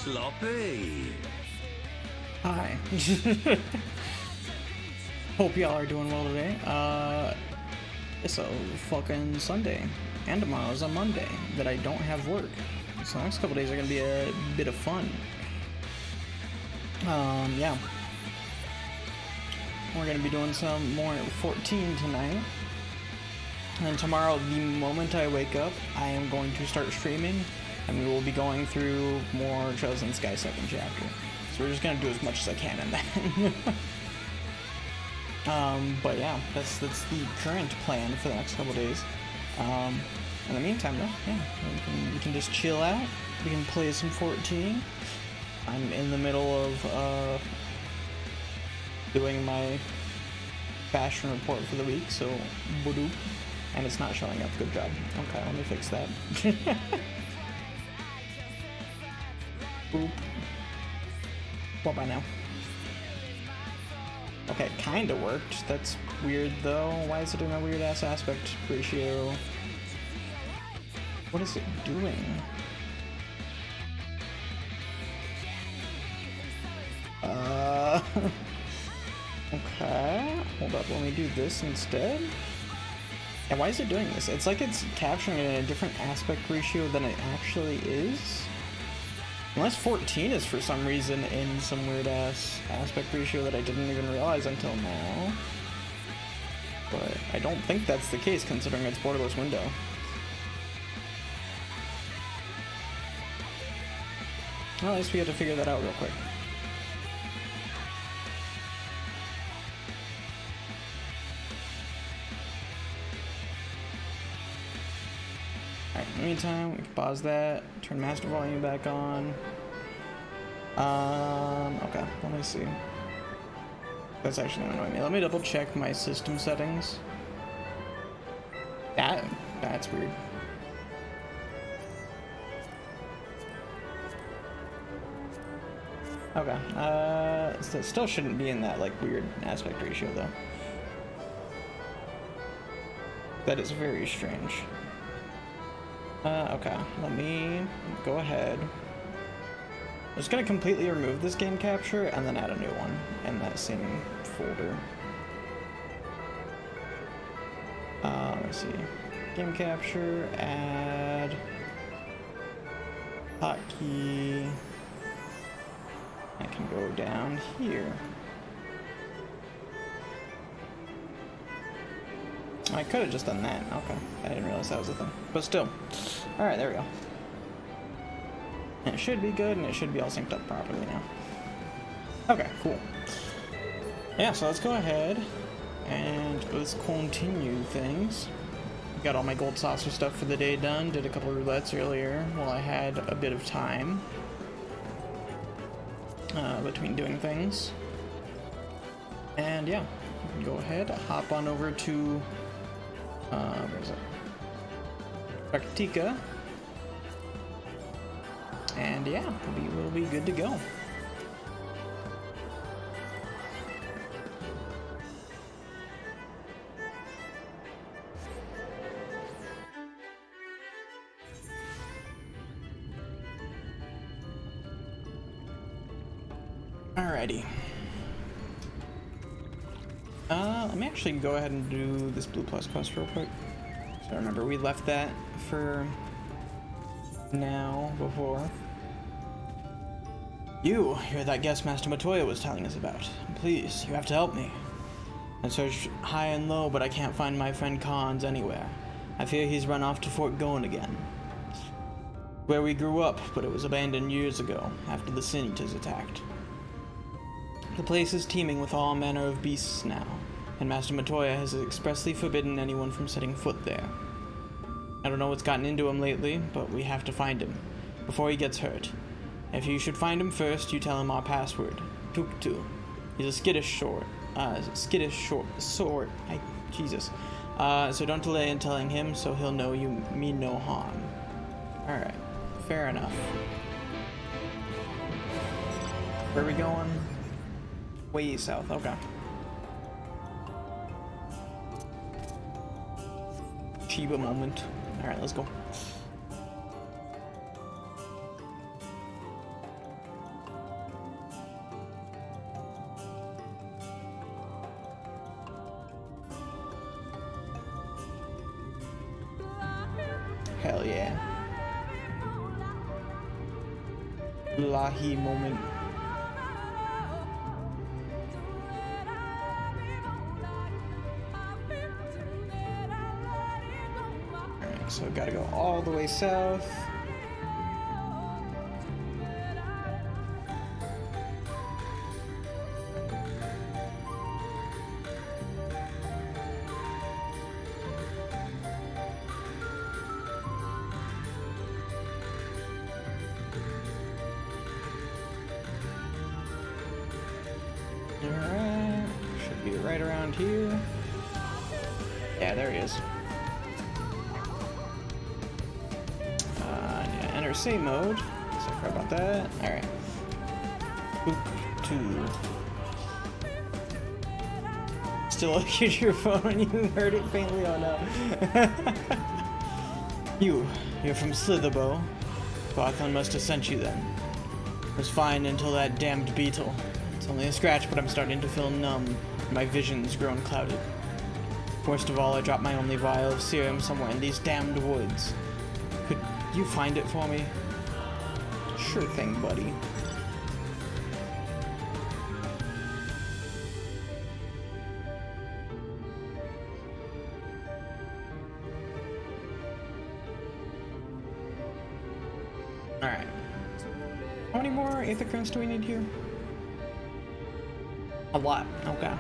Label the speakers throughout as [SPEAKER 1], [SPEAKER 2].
[SPEAKER 1] sloppy.
[SPEAKER 2] Hi. Hope y'all are doing well today. It's a fucking Sunday, and tomorrow's a Monday that I don't have work. So the next couple days are gonna be a bit of fun. Yeah. We're gonna be doing some more 14 tonight. And tomorrow, the moment I wake up, I am going to start streaming, and we will be going through more Trails in the Sky second chapter. So we're just gonna do as much as I can in that. But yeah, that's the current plan for the next couple days. In the meantime, though, yeah, we can just chill out. We can play some 14. I'm in the middle of doing my fashion report for the week, so boop. And it's not showing up. Good job. Okay, let me fix that. Boop. What by now? Okay, it kinda worked. That's weird though. Why is it doing a weird ass aspect ratio? What is it doing? Okay. Hold up, let me do this instead. And why is it doing this? It's like it's capturing it in a different aspect ratio than it actually is. Unless 14 is for some reason in some weird ass aspect ratio that I didn't even realize until now. But I don't think that's the case considering it's borderless window. Well, at least we have to figure that out real quick. Alright, in the meantime, we can pause that, turn master volume back on. Okay, let me see. That's actually annoying me. Let me double check my system settings. That's weird. Okay, so it still shouldn't be in that, like, weird aspect ratio, though. That is very strange. Okay, let me go ahead. I'm just gonna completely remove this game capture and then add a new one in that same folder. Let's see. Game capture, add hotkey. I can go down here. I could have just done that. Okay. I didn't realize that was a thing. But still. Alright, there we go. And it should be good, and it should be all synced up properly now. Okay, cool. Yeah, so let's go ahead and let's continue things. Got all my gold saucer stuff for the day done. Did a couple roulettes earlier while I had a bit of time between doing things. And yeah, we can go ahead, hop on over to where's it? Praktika. And yeah, we'll be good to go. Alrighty. Let me actually go ahead and do this Blue Plus quest real quick. So remember, we left that for now before. You're that guest Master Matoya was telling us about. Please, you have to help me. I searched high and low, but I can't find my friend Khan's anywhere. I fear he's run off to Fort Goen again. Where we grew up, but it was abandoned years ago, after the Sin Eaters attacked. The place is teeming with all manner of beasts now, and Master Matoya has expressly forbidden anyone from setting foot there. I don't know what's gotten into him lately, but we have to find him, before he gets hurt. If you should find him first, you tell him our password, Tuktu. He's a skittish sort. Jesus. So don't delay in telling him, so he'll know you mean no harm. Alright, fair enough. Where are we going? Way south, okay. Chiba moment. Alright, let's go. Hell yeah. Lahi moment. Alright, so gotta go all the way south. Alright, should be right around here. Yeah, there he is. Need to enter save mode. Sorry about that. Alright. Boop 2. Still looking at your phone when you heard it faintly? Oh no. You're from Slitherbow. Gotham must have sent you then. It was fine until that damned beetle. It's only a scratch, but I'm starting to feel numb, and my vision's grown clouded. Worst of all, I dropped my only vial of serum somewhere in these damned woods. Could you find it for me? Sure thing, buddy. Alright. How many more Aether Currents do we need here? A lot. Okay.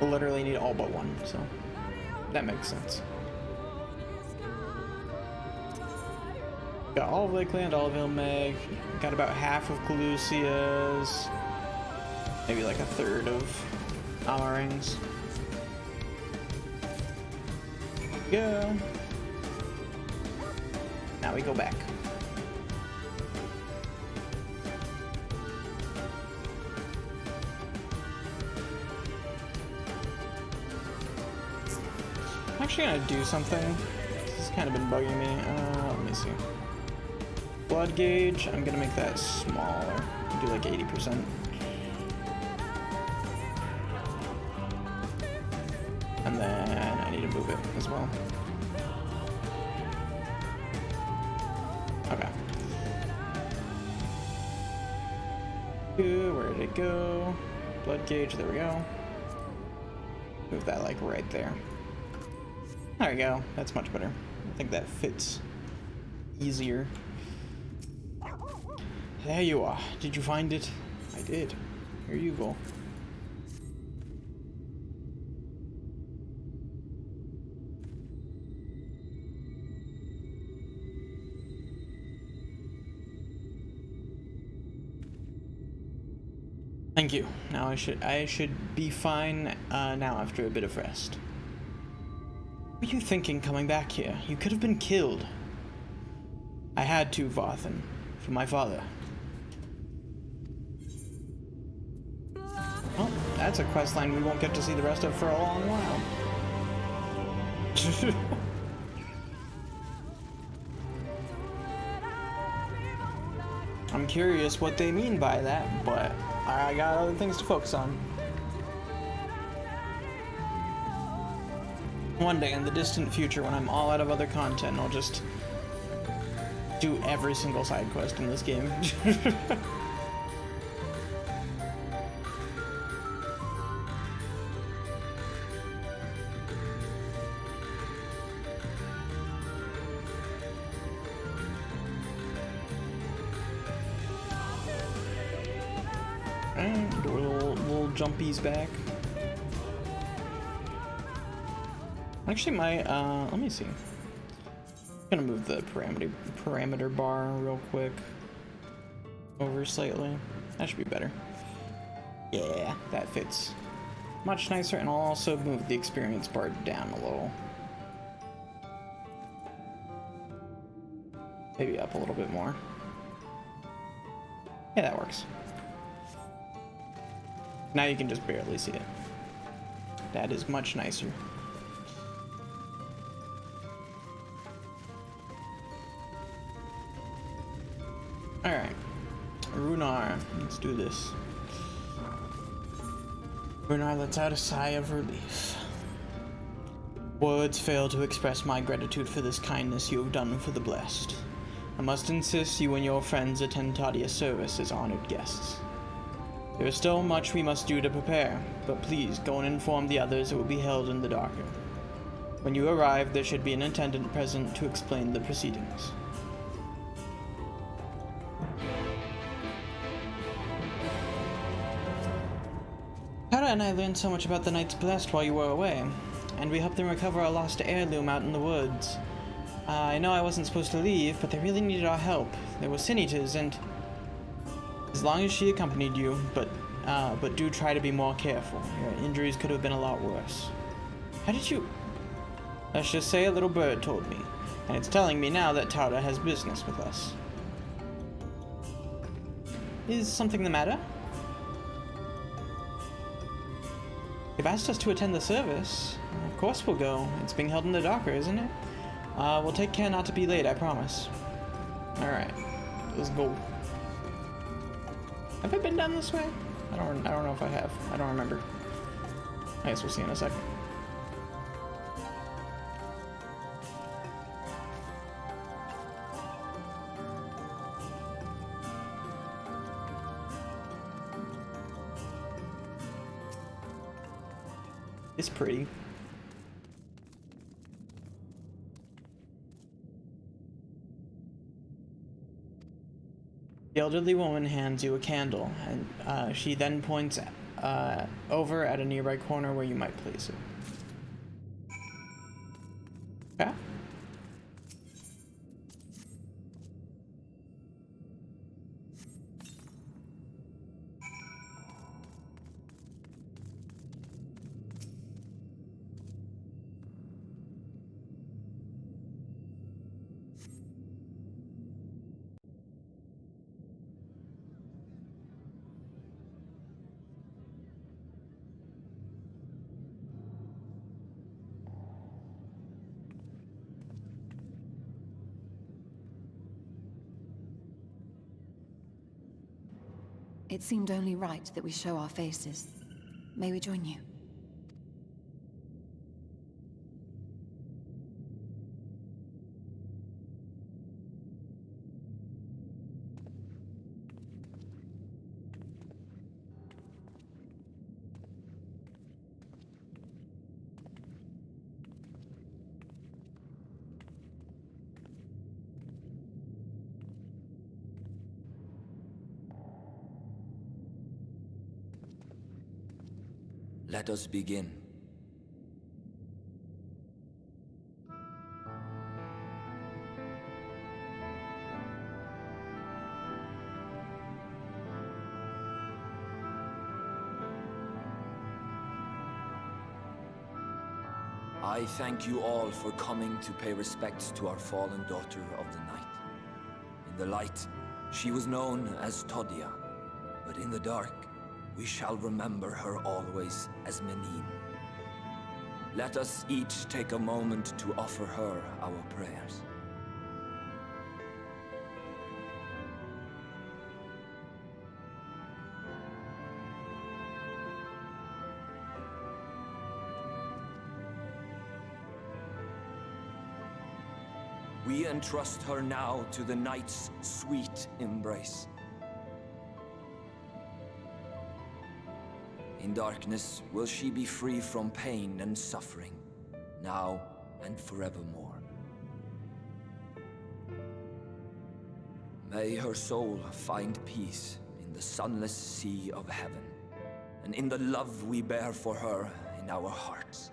[SPEAKER 2] We'll literally need all but one, so that makes sense. Got all of Lakeland, all of Ilmeg, got about half of Calusia's, maybe like a third of Amarang's. Go. Now we go back. I'm actually gonna do something. This has kind of been bugging me. Let me see. Blood gauge, I'm gonna make that smaller. Do like 80%. And then I need to move it as well. Okay. Where did it go? Blood gauge, there we go. Move that like right there. There we go. That's much better. I think that fits easier. There you are. Did you find it? I did. Here you go. Thank you. Now I should be fine now after a bit of rest. What were you thinking coming back here? You could have been killed. I had to, Varthan. For my father. Well, that's a quest line we won't get to see the rest of for a long while. I'm curious what they mean by that, but I got other things to focus on. One day in the distant future, when I'm all out of other content, I'll just do every single side quest in this game. And do a little jumpies back. Actually, let me see. I'm gonna move the parameter bar real quick over slightly. That should be better. Yeah, that fits much nicer, and I'll also move the experience bar down a little. Maybe up a little bit more. Yeah, that works. Now you can just barely see it. That is much nicer. Alright. Runar. Let's do this. Runar lets out a sigh of relief. Words fail to express my gratitude for this kindness you have done for the blessed. I must insist you and your friends attend Tadia's service as honored guests. There is still much we must do to prepare, but please go and inform the others it will be held in the darker. When you arrive, there should be an attendant present to explain the proceedings. Tara and I learned so much about the Knights Blessed while you were away, and we helped them recover a lost heirloom out in the woods. I know I wasn't supposed to leave, but they really needed our help. There were sin eaters, and as long as she accompanied you, but do try to be more careful. Your injuries could have been a lot worse. How did you... Let's just say a little bird told me, and it's telling me now that Tara has business with us. Is something the matter? They've asked us to attend the service. Of course we'll go. It's being held in the Docker, isn't it? We'll take care not to be late, I promise. Alright, let's go. Have I been down this way? I don't know if I have. I don't remember. I guess we'll see in a second. It's pretty. The elderly woman hands you a candle, and she then points over at a nearby corner where you might place it. Okay.
[SPEAKER 1] It seemed only right that we show our faces. May we join you?
[SPEAKER 3] Let us begin. I thank you all for coming to pay respects to our fallen daughter of the night. In the light, she was known as Tadia, but in the dark, we shall remember her always as Menine. Let us each take a moment to offer her our prayers. We entrust her now to the night's sweet embrace. In darkness will she be free from pain and suffering, now and forevermore. May her soul find peace in the sunless sea of heaven, and in the love we bear for her in our hearts.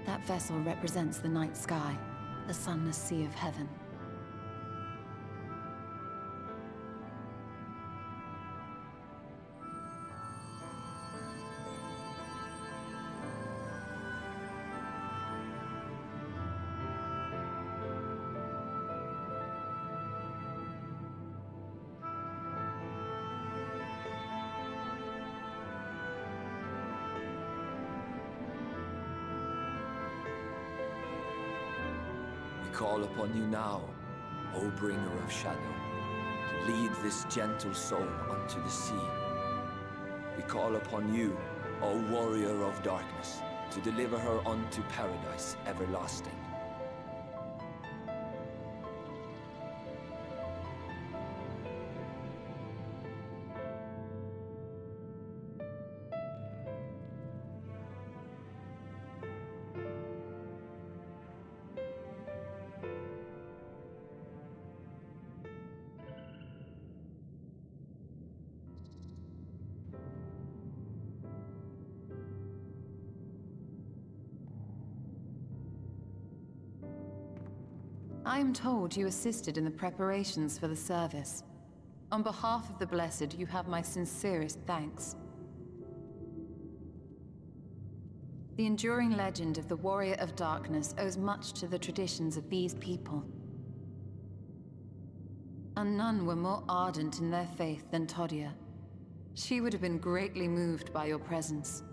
[SPEAKER 1] That vessel represents the night sky, the sunless sea of heaven.
[SPEAKER 3] call upon you now, O bringer of shadow, to lead this gentle soul unto the sea. We call upon you, O warrior of darkness, to deliver her unto paradise everlasting.
[SPEAKER 1] I am told you assisted in the preparations for the service. On behalf of the Blessed, you have my sincerest thanks. The enduring legend of the Warrior of Darkness owes much to the traditions of these people. And none were more ardent in their faith than Todia. She would have been greatly moved by your presence.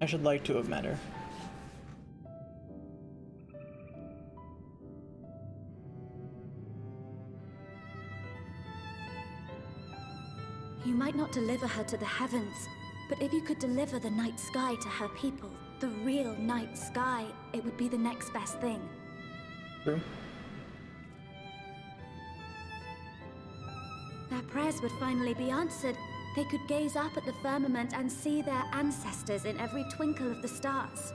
[SPEAKER 2] I should like to have met her.
[SPEAKER 4] You might not deliver her to the heavens, but if you could deliver the night sky to her people, the real night sky, it would be the next best thing.
[SPEAKER 2] True.
[SPEAKER 4] Their prayers would finally be answered. They could gaze up at the firmament and see their ancestors in every twinkle of the stars.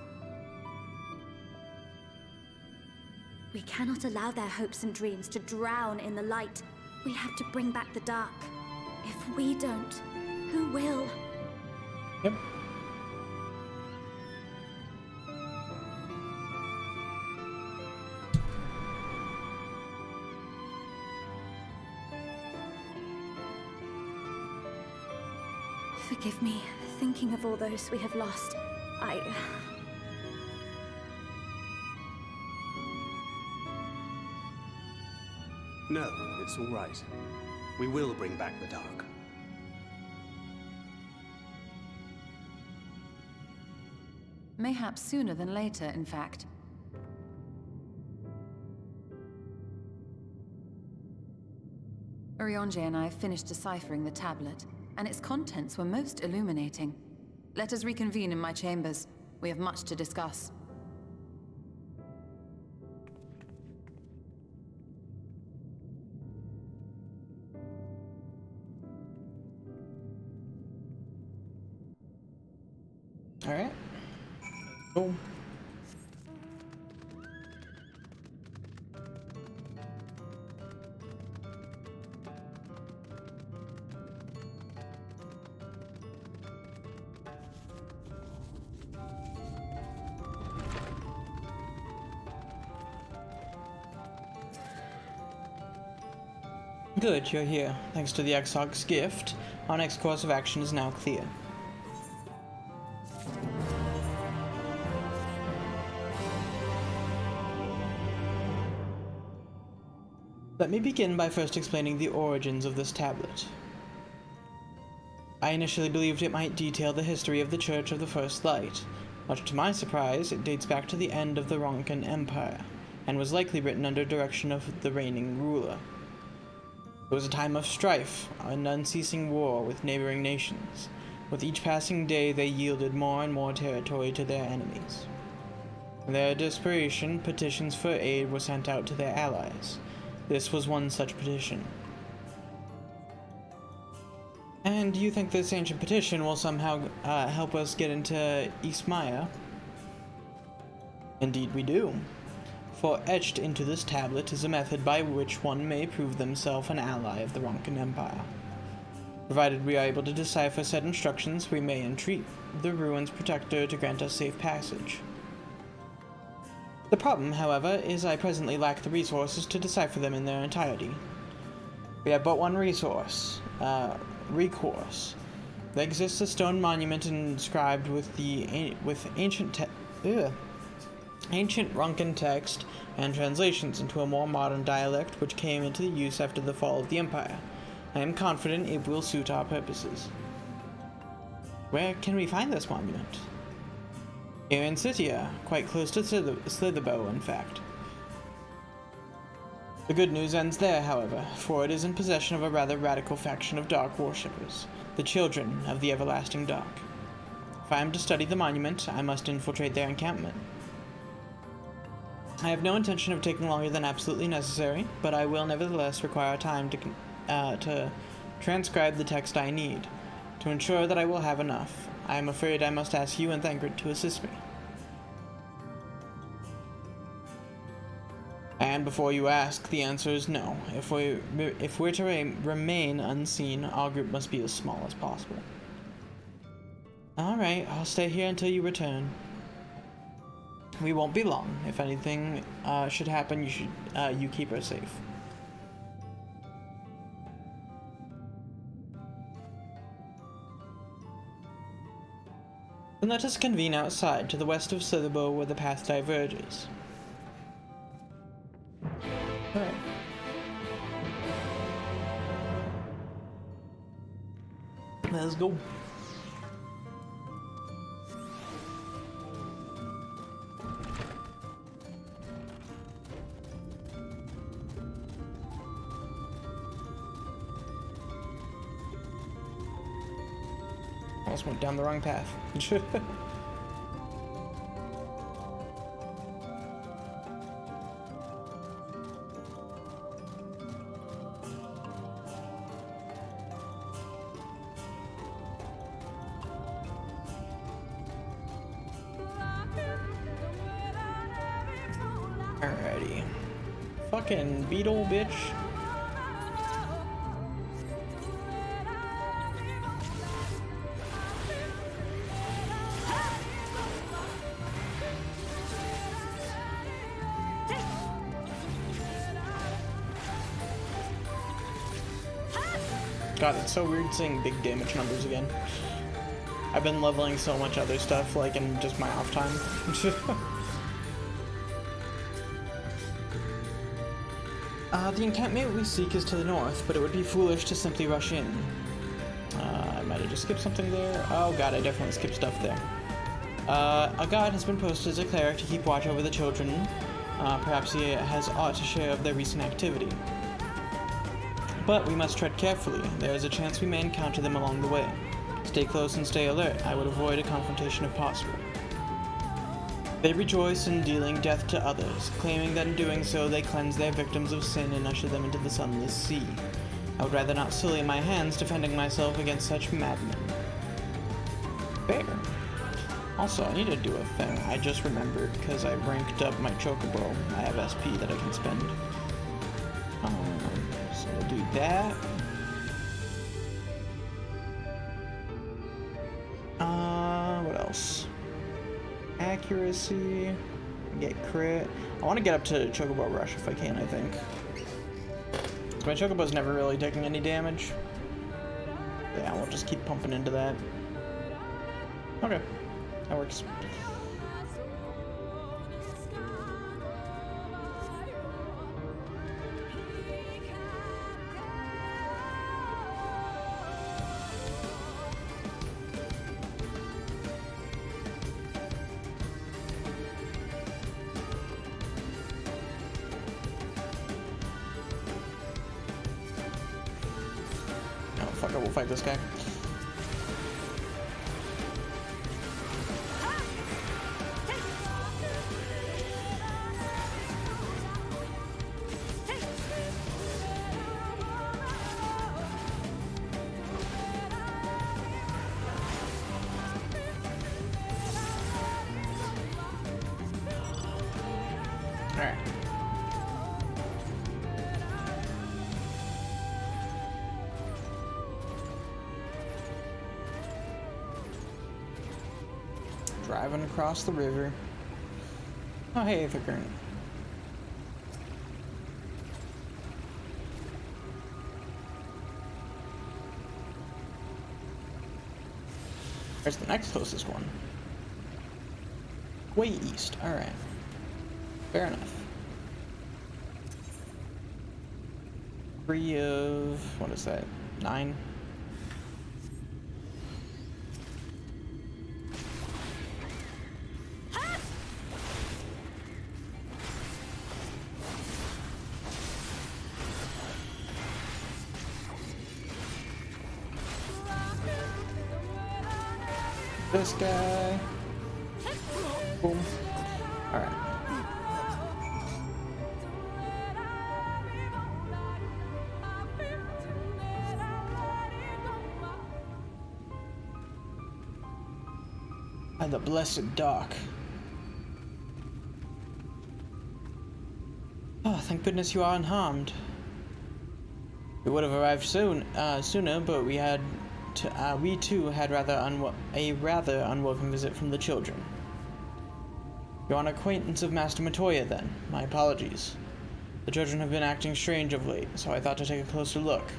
[SPEAKER 4] We cannot allow their hopes and dreams to drown in the light. We have to bring back the dark. If we don't, who will?
[SPEAKER 2] Yep.
[SPEAKER 4] Forgive me, thinking of all those we have lost.
[SPEAKER 5] No, it's all right. We will bring back the dark.
[SPEAKER 1] Mayhaps sooner than later, in fact. Urianger and I finished deciphering the tablet, and its contents were most illuminating. Let us reconvene in my chambers. We have much to discuss.
[SPEAKER 2] All right. Cool. Good, you're here. Thanks to the Exarch's gift, our next course of action is now clear. Let me begin by first explaining the origins of this tablet. I initially believed it might detail the history of the Church of the First Light. Much to my surprise, it dates back to the end of the Ronkan Empire, and was likely written under direction of the reigning ruler. It was a time of strife and unceasing war with neighboring nations. With each passing day, they yielded more and more territory to their enemies. In their desperation, petitions for aid were sent out to their allies. This was one such petition. And you think this ancient petition will somehow help us get into Ismaya? Indeed we do. For etched into this tablet is a method by which one may prove themselves an ally of the Ronkan Empire. Provided we are able to decipher said instructions, we may entreat the Ruin's protector to grant us safe passage. The problem, however, is I presently lack the resources to decipher them in their entirety. We have but one recourse. There exists a stone monument inscribed with ancient ancient Ronkan text and translations into a more modern dialect which came into use after the fall of the Empire. I am confident it will suit our purposes. Where can we find this monument? Here in Scythia, quite close to Slitherbow, in fact. The good news ends there, however, for it is in possession of a rather radical faction of Dark worshippers, the Children of the Everlasting Dark. If I am to study the monument, I must infiltrate their encampment. I have no intention of taking longer than absolutely necessary, but I will nevertheless require time to transcribe the text I need. To ensure that I will have enough, I am afraid I must ask you and Thancred to assist me. And before you ask, the answer is no. If we're to remain unseen, our group must be as small as possible. Alright, I'll stay here until you return. We won't be long. If anything should happen, you keep her safe. Then let us convene outside, to the west of Slitherbow, where the path diverges. Alright. Let's go. Almost went down the wrong path. Alrighty. Fucking beetle, bitch. God, it's so weird seeing big damage numbers again. I've been leveling so much other stuff, like, in just my off time. The encampment we seek is to the north, but it would be foolish to simply rush in. I might have just skipped something there. Oh god, I definitely skipped stuff there. A guard has been posted as a cleric to keep watch over the children. Perhaps he has aught to share of their recent activity. But we must tread carefully. There is a chance we may encounter them along the way. Stay close and stay alert. I would avoid a confrontation if possible. They rejoice in dealing death to others, claiming that in doing so they cleanse their victims of sin and usher them into the sunless sea. I would rather not sully my hands defending myself against such madmen. Fair. Also, I need to do a thing. I just remembered because I ranked up my chocobo. I have SP that I can spend. So we'll do that. What else? Accuracy. Get crit. I want to get up to Chocobo Rush if I can, I think. My Chocobo's never really taking any damage. Yeah, we'll just keep pumping into that. Okay. That works. Fuck it, we'll fight this guy. Alright. Driving across the river. Oh, hey, Thickern. Where's the next closest one? Way east. Alright. Fair enough. 3 of... what is that? 9? This guy. Boom. Alright. By the blessed dock. Oh, thank goodness you are unharmed. We would have arrived sooner, but we too had a rather unwelcome visit from the children. You're an acquaintance of Master Matoya, then. My apologies. The children have been acting strange of late, so I thought to take a closer look.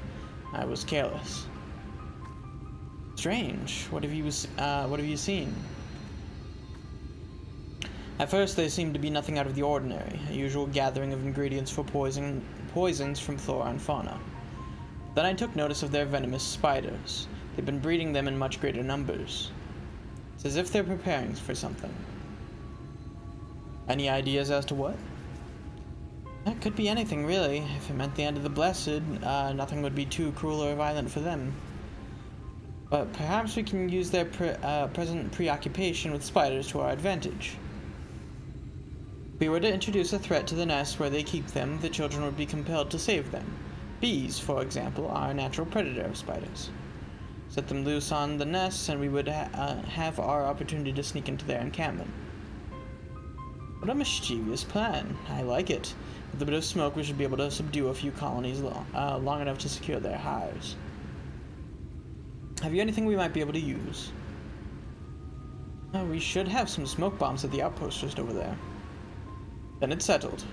[SPEAKER 2] I was careless. Strange? What have you seen? At first, they seemed to be nothing out of the ordinary, a usual gathering of ingredients for poisons from flora and fauna. Then I took notice of their venomous spiders. They've been breeding them in much greater numbers. It's as if they're preparing for something. Any ideas as to what? That could be anything, really. If it meant the end of the Blessed, nothing would be too cruel or violent for them. But perhaps we can use their present preoccupation with spiders to our advantage. If we were to introduce a threat to the nest where they keep them, the children would be compelled to save them. Bees, for example, are a natural predator of spiders. Set them loose on the nests, and we would have our opportunity to sneak into their encampment. What a mischievous plan. I like it. With a bit of smoke, we should be able to subdue a few colonies long enough to secure their hives. Have you anything we might be able to use? We should have some smoke bombs at the outpost just over there. Then it's settled.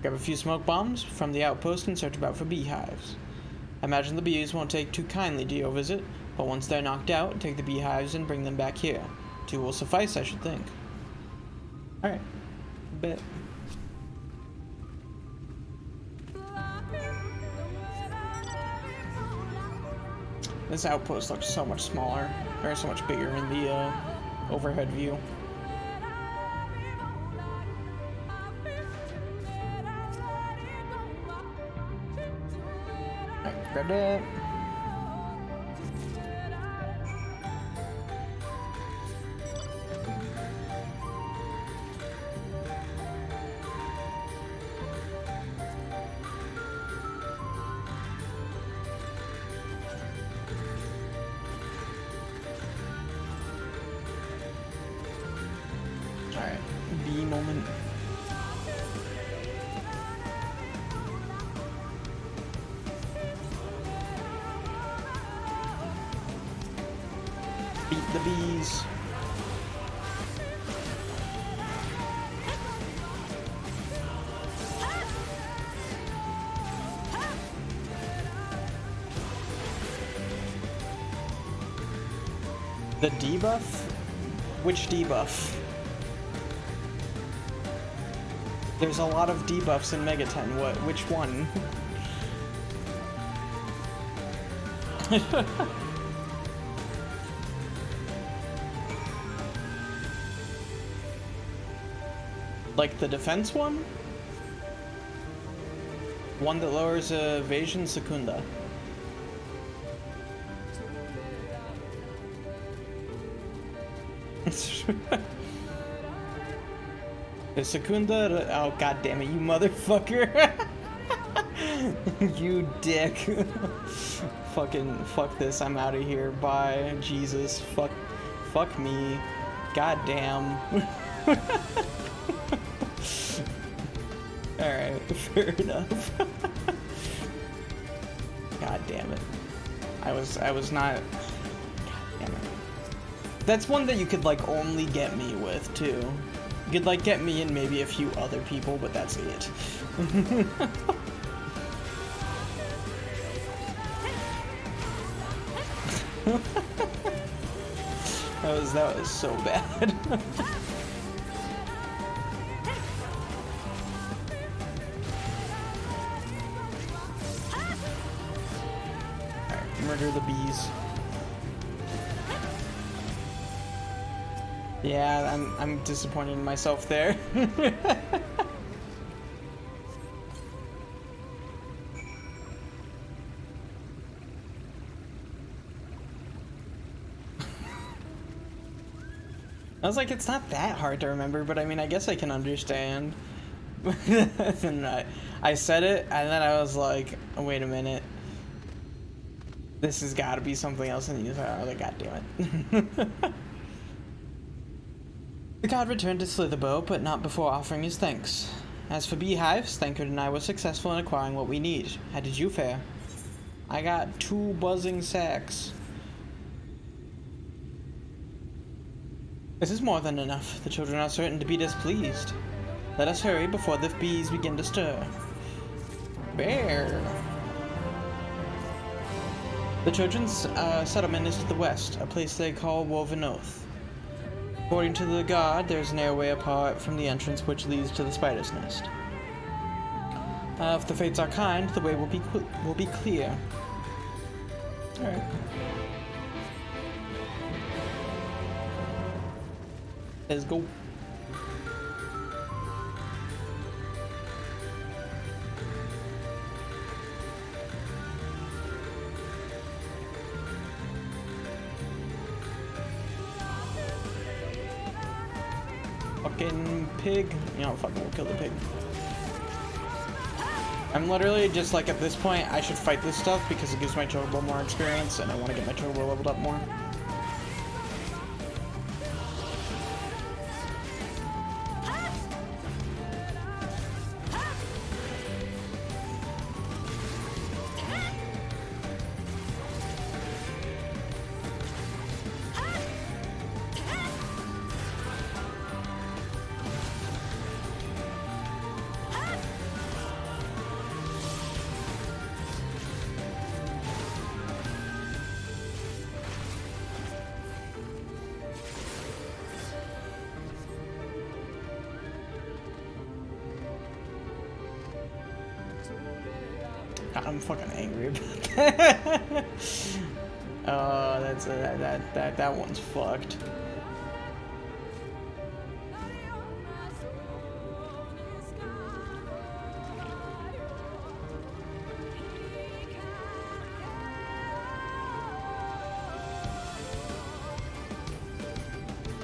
[SPEAKER 2] Grab a few smoke bombs from the outpost and search about for beehives. I imagine the bees won't take too kindly to your visit, but once they're knocked out, take the beehives and bring them back here. 2 will suffice, I should think. Alright. Bet. This outpost looks so much smaller, or so much bigger in the overhead view. Alright, grab that. B moment. Beat the bees. The debuff? Which debuff? There's a lot of debuffs in Mega 10. Which one? Like the defense one? One that lowers evasion secunda. The secunda? Oh, god damn it, you motherfucker. You dick. Fuck this, I'm out of here. Bye. Jesus. Fuck me. God damn. Alright, fair enough. God damn it. I was not. God damn it. That's one that you could like only get me with too. You could like get me and maybe a few other people, but that's it. that was so bad. murder the bees. Yeah, I'm disappointed in myself there. I was like, it's not that hard to remember, but I mean, I guess I can understand. And I said it, and then I was like, oh, wait a minute. This has got to be something else, and you thought, oh, god damn it. The god returned to Slitherbow, but not before offering his thanks. As for beehives, Thancred and I were successful in acquiring what we need. How did you fare? I got 2 buzzing sacks. This is more than enough. The children are certain to be displeased. Let us hurry before the bees begin to stir. Bear. The children's settlement is to the west, a place they call Woven Oath. According to the god, there's an airway apart from the entrance which leads to the spider's nest. If the fates are kind, the way will be clear. All right. Let's go. Fucking pig. You know, fucking we'll kill the pig. I'm literally just like, at this point, I should fight this stuff because it gives my chocobo more experience and I want to get my chocobo leveled up more. God, I'm fucking angry about that. Oh, that's that one's fucked.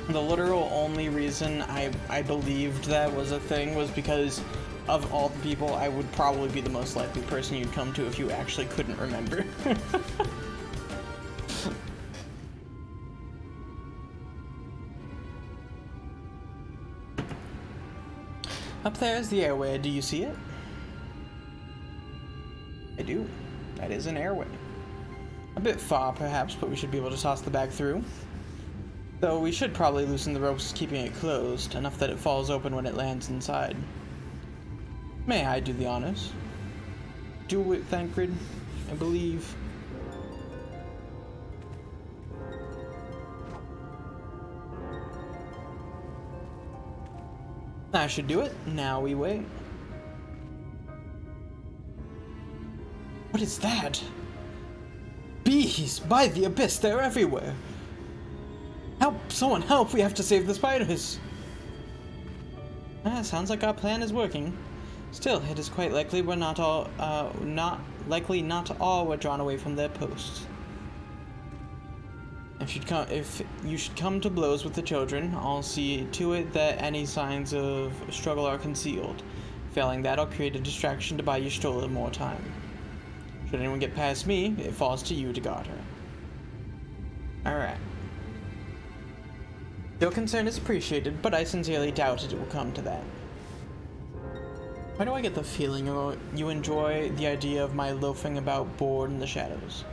[SPEAKER 2] The literal only reason I believed that was a thing was because of all the people, I would probably be the most likely person you'd come to if you actually couldn't remember. Up there is the airway. Do you see it? I do. That is an airway. A bit far, perhaps, but we should be able to toss the bag through. Though we should probably loosen the ropes keeping it closed, enough that it falls open when it lands inside. May I do the honors? Do it, Thancred. I believe. I should do it. Now we wait. What is that? Bees! By the abyss, they're everywhere! Help! Someone help! We have to save the spiders! Sounds like our plan is working. Still, it is quite likely we're not all were drawn away from their posts. If you should come to blows with the children, I'll see to it that any signs of struggle are concealed. Failing that, I'll create a distraction to buy your stroller more time. Should anyone get past me, it falls to you to guard her. Alright. Your concern is appreciated, but I sincerely doubt it will come to that. Why do I get the feeling you enjoy the idea of my loafing about bored in the shadows?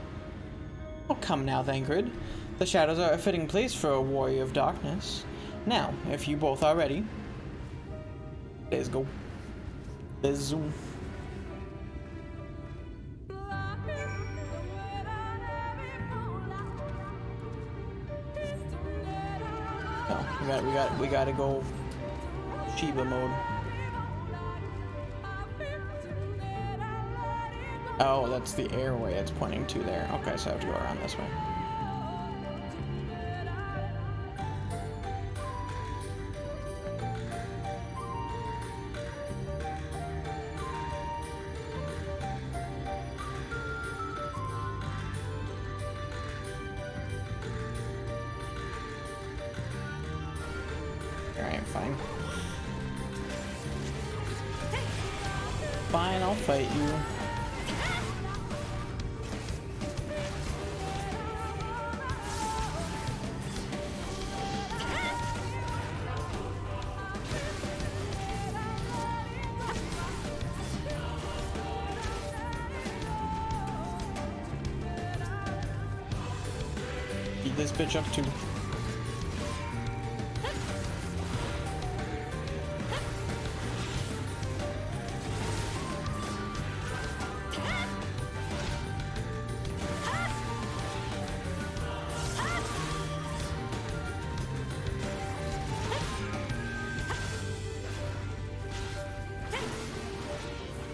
[SPEAKER 2] Oh, come now, Thancred. The shadows are a fitting place for a warrior of darkness. Now, if you both are ready, let's go. Let's zoom. Oh, we gotta go Shiva mode. Oh, that's the airway it's pointing to there. Okay, so I have to go around this way. Alright, fine. Fine, I'll fight you. Beat this bitch up too.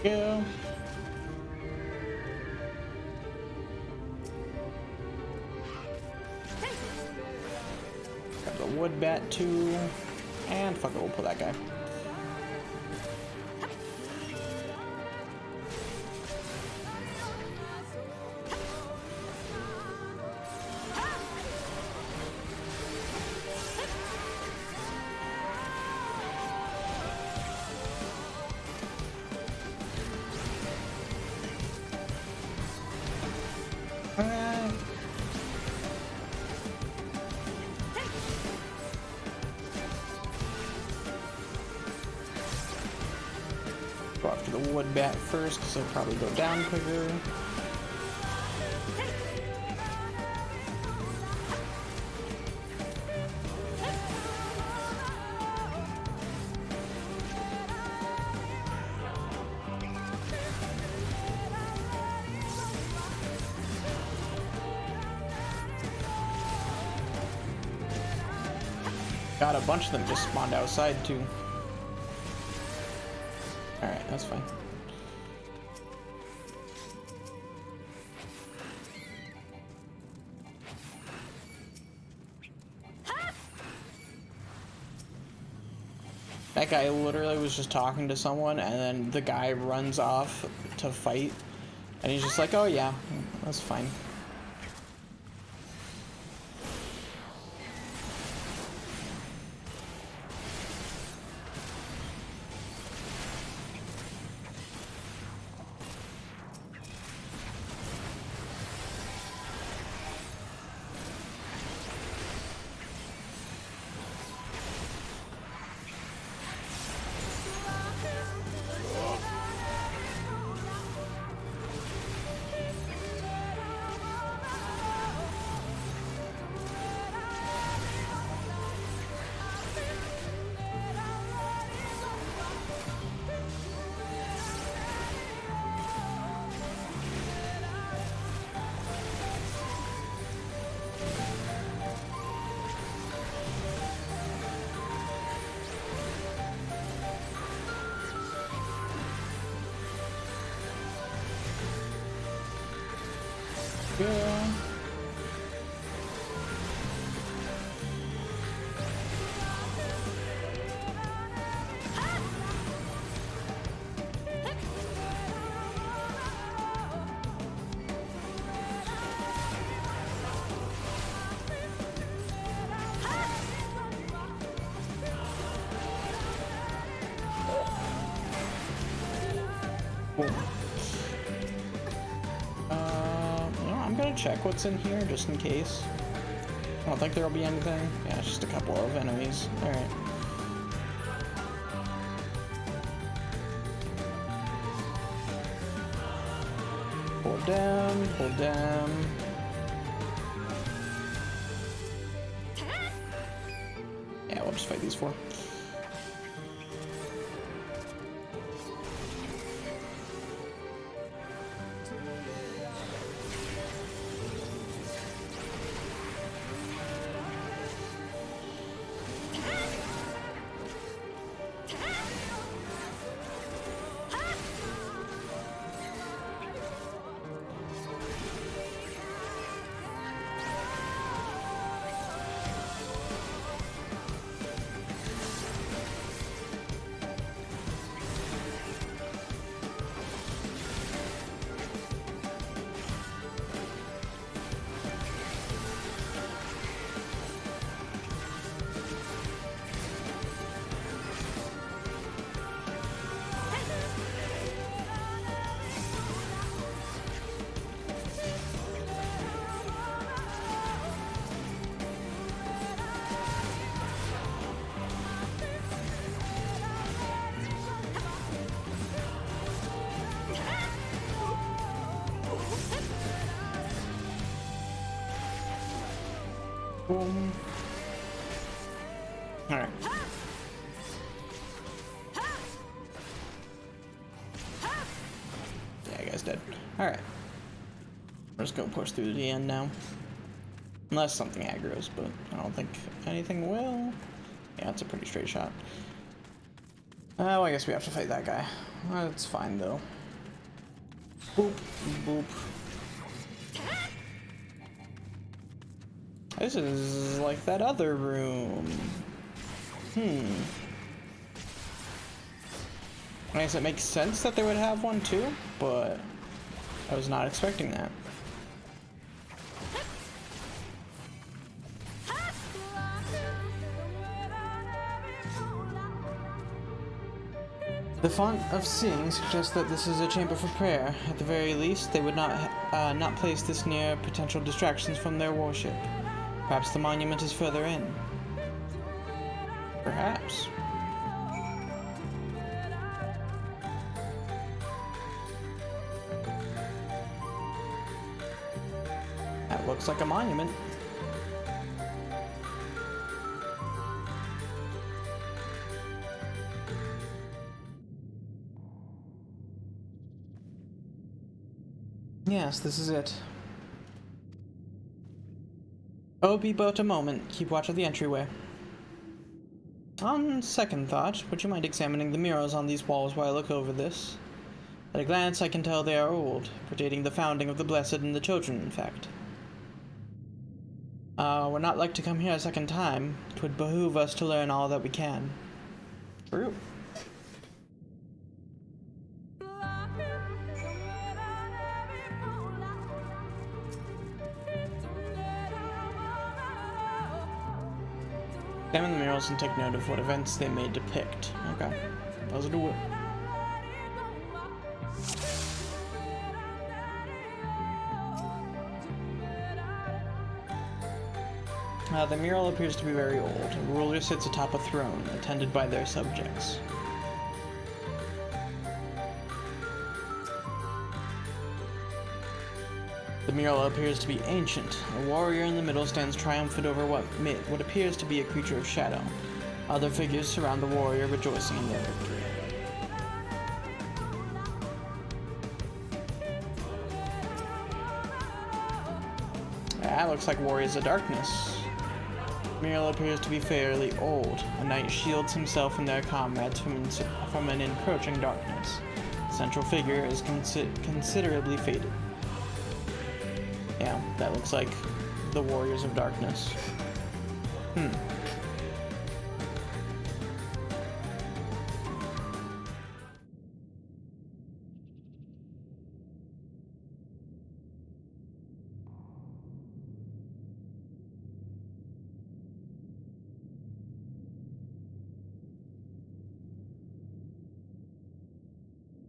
[SPEAKER 2] Go. Grab the wood bat too. And fuck it, we'll pull that guy. Alright. Go after the wood bat first, because it'll probably go down quicker. God, a bunch of them just spawned outside too. Alright, that's fine. That guy literally was just talking to someone, and then the guy runs off to fight, and he's just like, oh yeah, that's fine. Yeah. Cool. I'm gonna check what's in here just in case. I don't think there'll be anything. Yeah, it's just a couple of enemies. Alright. Pull down, pull down. Yeah, we'll just fight these four. Boom. Alright. Yeah, that guy's dead. Alright. We're just gonna push through to the end now. Unless something aggroes, but I don't think anything will. Yeah, it's a pretty straight shot. Oh, I guess we have to fight that guy. That's fine, though. Boop, boop. This is like that other room. I guess it makes sense that they would have one too, but I was not expecting that. The font of seeing suggests that this is a chamber for prayer. At the very least, they would not place this near potential distractions from their worship. Perhaps the monument is further in. Perhaps. That looks like a monument. Yes, this is it. Oh, be but a moment. Keep watch of the entryway. On second thought, would you mind examining the murals on these walls while I look over this? At a glance, I can tell they are old, predating the founding of the Blessed and the Children, in fact. We're not like to come here a second time. 'Twould behoove us to learn all that we can. True. Examine the murals and take note of what events they may depict. Okay. Those will do it. The mural appears to be very old. A ruler sits atop a throne, attended by their subjects. The mural appears to be ancient. A warrior in the middle stands triumphant over what appears to be a creature of shadow. Other figures surround the warrior, rejoicing in their victory. That looks like Warriors of Darkness. The mural appears to be fairly old. A knight shields himself and their comrades from an encroaching darkness. The central figure is considerably faded. Yeah, that looks like the Warriors of Darkness.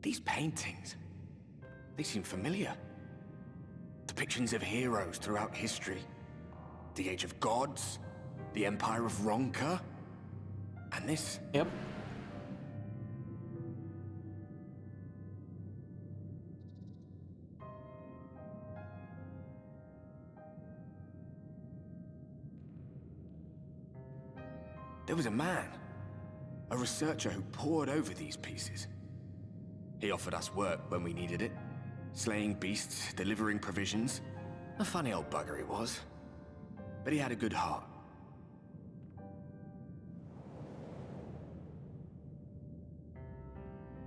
[SPEAKER 5] These paintings, they seem familiar. Depictions of heroes throughout history. The Age of Gods, the Empire of Ronka, and this.
[SPEAKER 2] Yep.
[SPEAKER 5] There was a man, a researcher who pored over these pieces. He offered us work when we needed it. Slaying beasts, delivering provisions. A funny old bugger he was. But he had a good heart.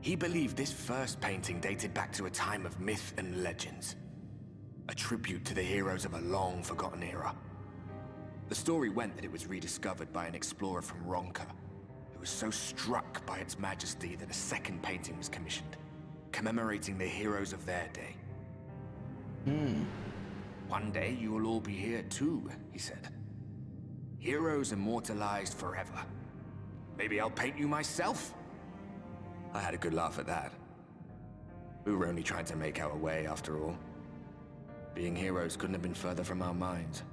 [SPEAKER 5] He believed this first painting dated back to a time of myth and legends. A tribute to the heroes of a long-forgotten era. The story went that it was rediscovered by an explorer from Ronka, who was so struck by its majesty that a second painting was commissioned, commemorating the heroes of their day. One day you will all be here too, he said. Heroes immortalized forever. Maybe I'll paint you myself? I had a good laugh at that. We were only trying to make our way after all. Being heroes couldn't have been further from our minds.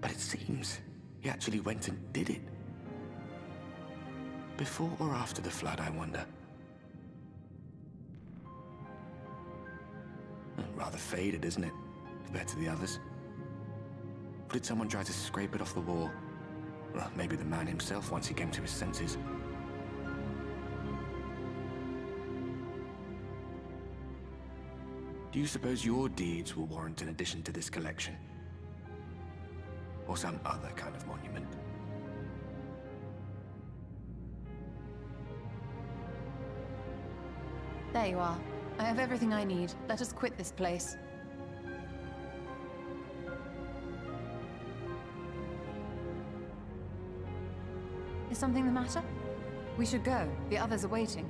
[SPEAKER 5] But it seems he actually went and did it. Before or after the flood, I wonder. Rather faded, isn't it? Compared to the others. Or did someone try to scrape it off the wall? Well, maybe the man himself once he came to his senses. Do you suppose your deeds will warrant an addition to this collection? Or some other kind of monument?
[SPEAKER 1] There you are. I have everything I need. Let us quit this place. Is something the matter? We should go. The others are waiting.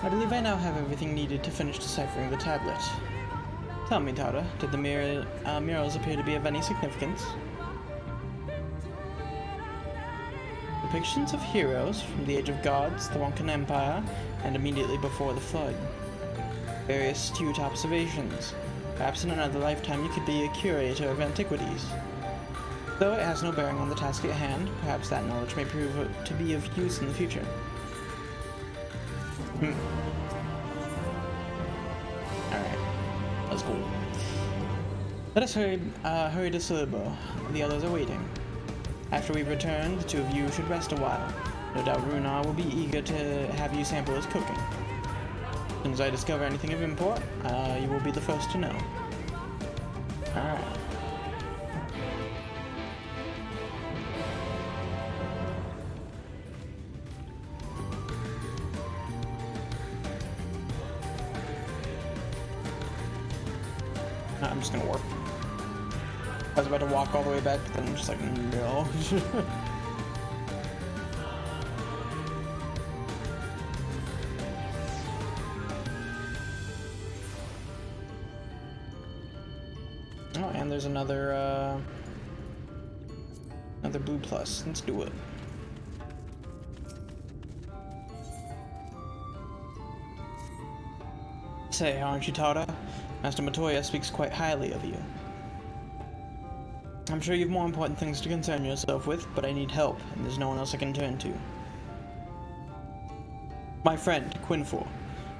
[SPEAKER 2] I believe I now have everything needed to finish deciphering the tablet. Tell me, Tauda, did the murals appear to be of any significance? Depictions of heroes from the Age of Gods, the Ronkan Empire, and immediately before the Flood. Various astute observations. Perhaps in another lifetime you could be a curator of antiquities. Though it has no bearing on the task at hand, perhaps that knowledge may prove to be of use in the future. Alright, let's go. Let us hurry to Silibo. The others are waiting. After we return, the two of you should rest a while. No doubt Runar will be eager to have you sample his cooking. As soon as I discover anything of import, you will be the first to know. Alright. I'm just gonna warp. I was about to walk all the way back, but then I'm just like, no. Oh, and there's another blue plus. Let's do it. Say, aren't you, Tauda? Master Matoya speaks quite highly of you. I'm sure you've more important things to concern yourself with, but I need help, and there's no one else I can turn to. My friend, Quinfor.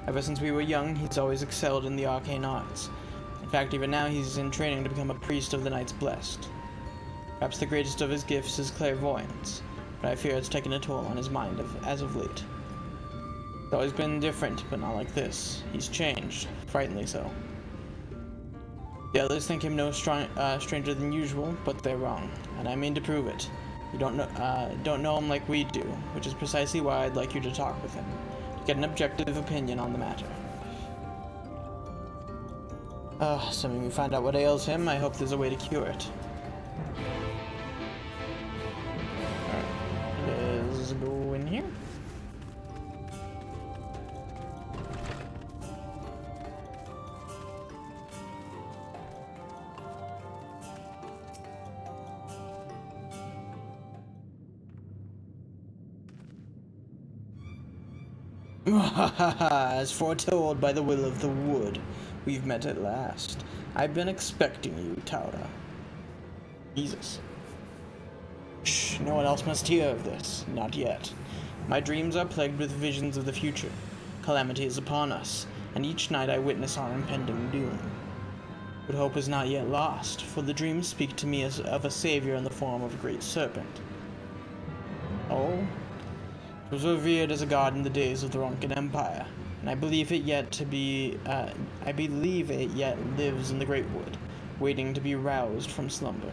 [SPEAKER 2] Ever since we were young, he's always excelled in the arcane arts. In fact, even now he's in training to become a priest of the Knights Blessed. Perhaps the greatest of his gifts is clairvoyance, but I fear it's taken a toll on his mind as of late. He's always been different, but not like this. He's changed, frighteningly so. The others think him no stranger than usual, but they're wrong, and I mean to prove it. You don't know him like we do, which is precisely why I'd like you to talk with him, to get an objective opinion on the matter. So when we find out what ails him, I hope there's a way to cure it. Alright, let's go in here. As foretold by the will of the wood, we've met at last. I've been expecting you, Tauda. Jesus. Shh, no one else must hear of this. Not yet. My dreams are plagued with visions of the future. Calamity is upon us, and each night I witness our impending doom. But hope is not yet lost, for the dreams speak to me as of a savior in the form of a great serpent. Oh? It was revered as a god in the days of the Ronkan Empire, and I believe it yet lives in the Great Wood, waiting to be roused from slumber.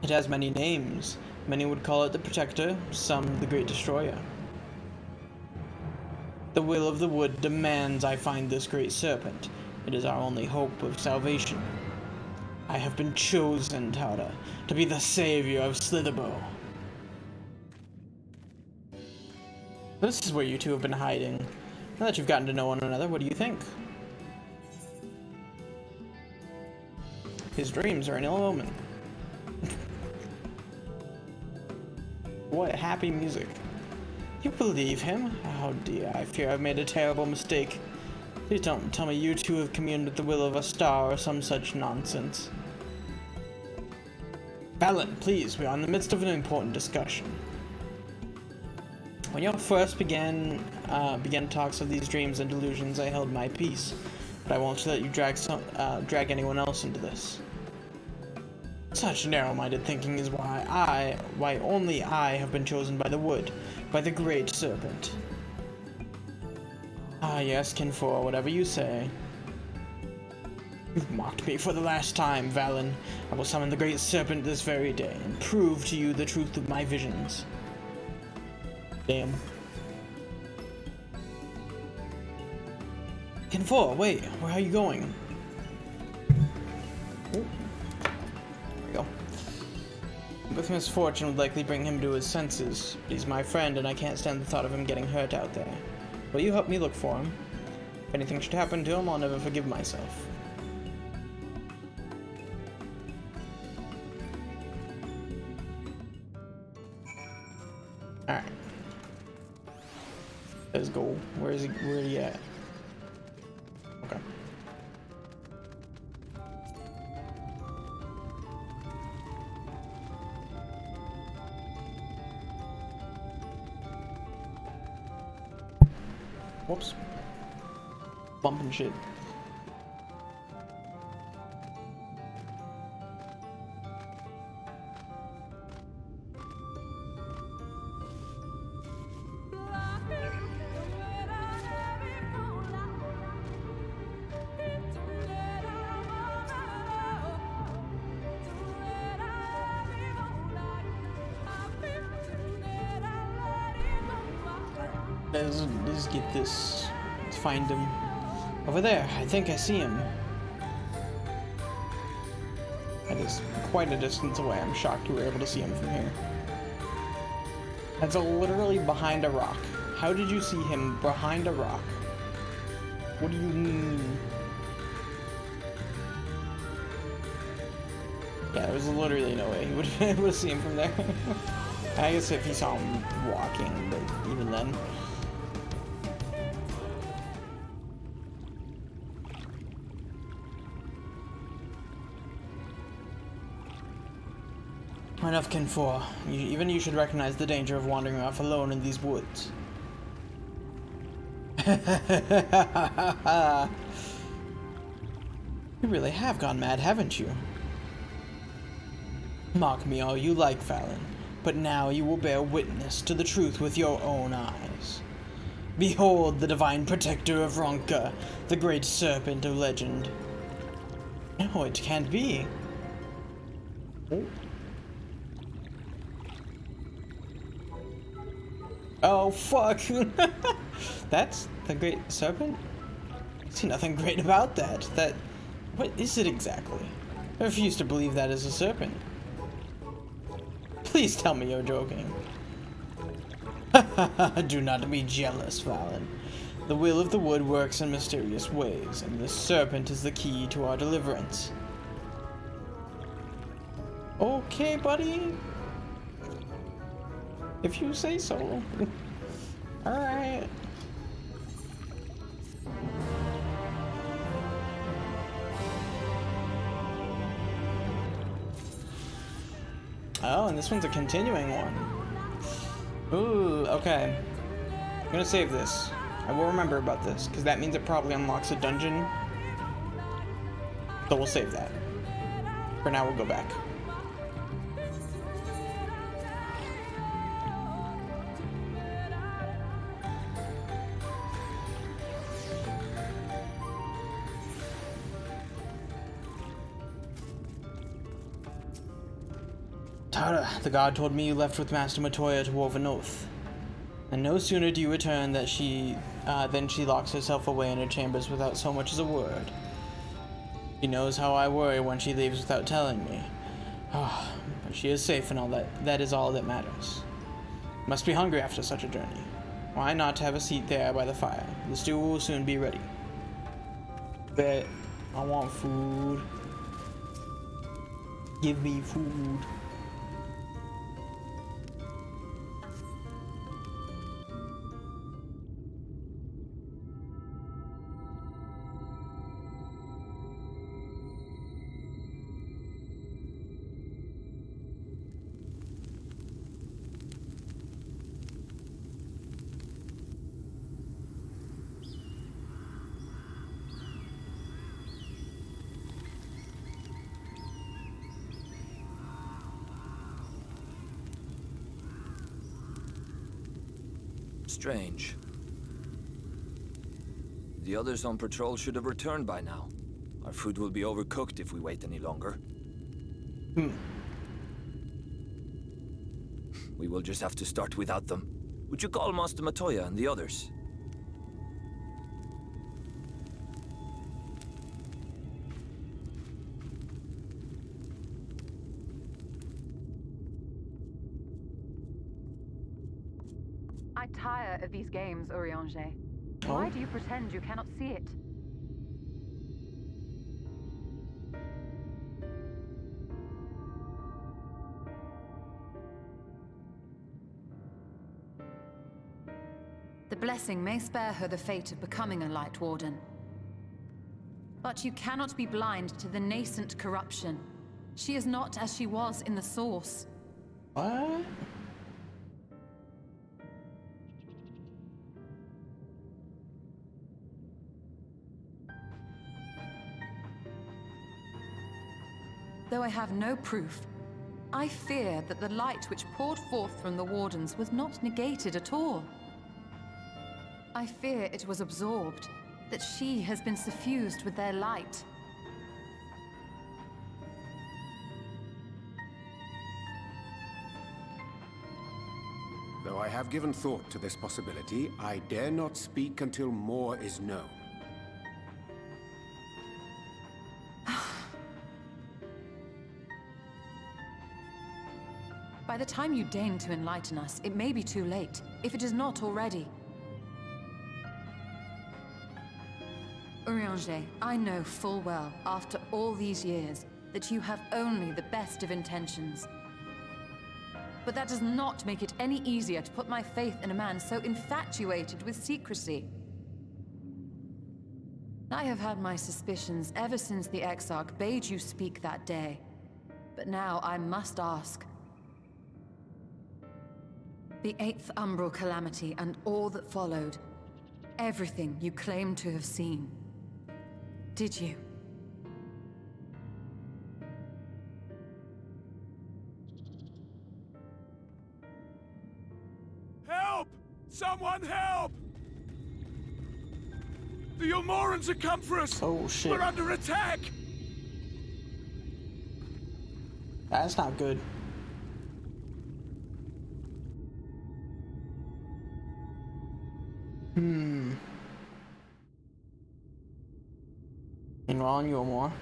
[SPEAKER 2] It has many names. Many would call it the Protector, some the Great Destroyer. The will of the wood demands I find this great serpent. It is our only hope of salvation. I have been chosen, Tauda, to be the savior of Slitherbow. This is where you two have been hiding. Now that you've gotten to know one another, what do you think? His dreams are an ill omen. What happy music. You believe him? Oh dear, I fear I've made a terrible mistake. Please don't tell me you two have communed with the will of a star or some such nonsense. Valen, please, we are in the midst of an important discussion. When you first began talks of these dreams and delusions, I held my peace, but I won't let you drag anyone else into this. Such narrow-minded thinking is why only I have been chosen by the wood, by the great serpent. Ah yes, Kinfor, whatever you say. You've mocked me for the last time, Valen. I will summon the great serpent this very day, and prove to you the truth of my visions. Damn. Kinfor, wait, where are you going? Oh. With misfortune would likely bring him to his senses. He's my friend, and I can't stand the thought of him getting hurt out there. Will you help me look for him? If anything should happen to him, I'll never forgive myself. Alright. Let's go. Where is he at? Okay. Whoops. Bumping shit. Let's get this. Let's find him. Over there. I think I see him. That is quite a distance away. I'm shocked you were able to see him from here. That's literally behind a rock. How did you see him behind a rock? What do you mean? Yeah, there was literally no way he would have been able to see him from there. I guess if he saw him walking, but even then. Enough, Kinfor. Even you should recognize the danger of wandering off alone in these woods. You really have gone mad, haven't you? Mock me all you like, Valen, but now you will bear witness to the truth with your own eyes. Behold the divine protector of Ronka, the great serpent of legend. No, it can't be. Oh. Oh, fuck. That's the great serpent? I see nothing great about that. What is it exactly? I refuse to believe that is a serpent. Please tell me you're joking. Do not be jealous, Valen. The will of the wood works in mysterious ways, and the serpent is the key to our deliverance. Okay, buddy. If you say so. Alright. Oh, and this one's a continuing one. Ooh, okay. I'm gonna save this. I will remember about this, because that means it probably unlocks a dungeon. So we'll save that. For now, we'll go back. Tara, the god told me you left with Master Matoya to Woven Oath. And no sooner do you return than she locks herself away in her chambers without so much as a word. She knows how I worry when she leaves without telling me. Ah, but she is safe and all that. That is all that matters. Must be hungry after such a journey. Why not have a seat there by the fire? The stew will soon be ready. Bet. I want food. Give me food.
[SPEAKER 3] Strange. The others on patrol should have returned by now. Our food will be overcooked if we wait any longer. We will just have to start without them. Would you call Master Matoya and the others?
[SPEAKER 1] I tire of these games, Urianger.
[SPEAKER 2] Oh?
[SPEAKER 1] Why do you pretend you cannot see it? The blessing may spare her the fate of becoming a Light Warden. But you cannot be blind to the nascent corruption. She is not as she was in the Source.
[SPEAKER 2] What?
[SPEAKER 1] Though I have no proof, I fear that the light which poured forth from the Wardens was not negated at all. I fear it was absorbed, that she has been suffused with their light.
[SPEAKER 6] Though I have given thought to this possibility, I dare not speak until more is known.
[SPEAKER 1] By the time you deign to enlighten us, it may be too late, if it is not already. Urianger, I know full well, after all these years, that you have only the best of intentions. But that does not make it any easier to put my faith in a man so infatuated with secrecy. I have had my suspicions ever since the Exarch bade you speak that day. But now I must ask. The 8th Umbral Calamity and all that followed. Everything you claim to have seen. Did you?
[SPEAKER 7] Help! Someone help! The Yomorans have come for us!
[SPEAKER 2] Oh shit.
[SPEAKER 7] We're under attack!
[SPEAKER 2] That's not good. And Ron, you're more.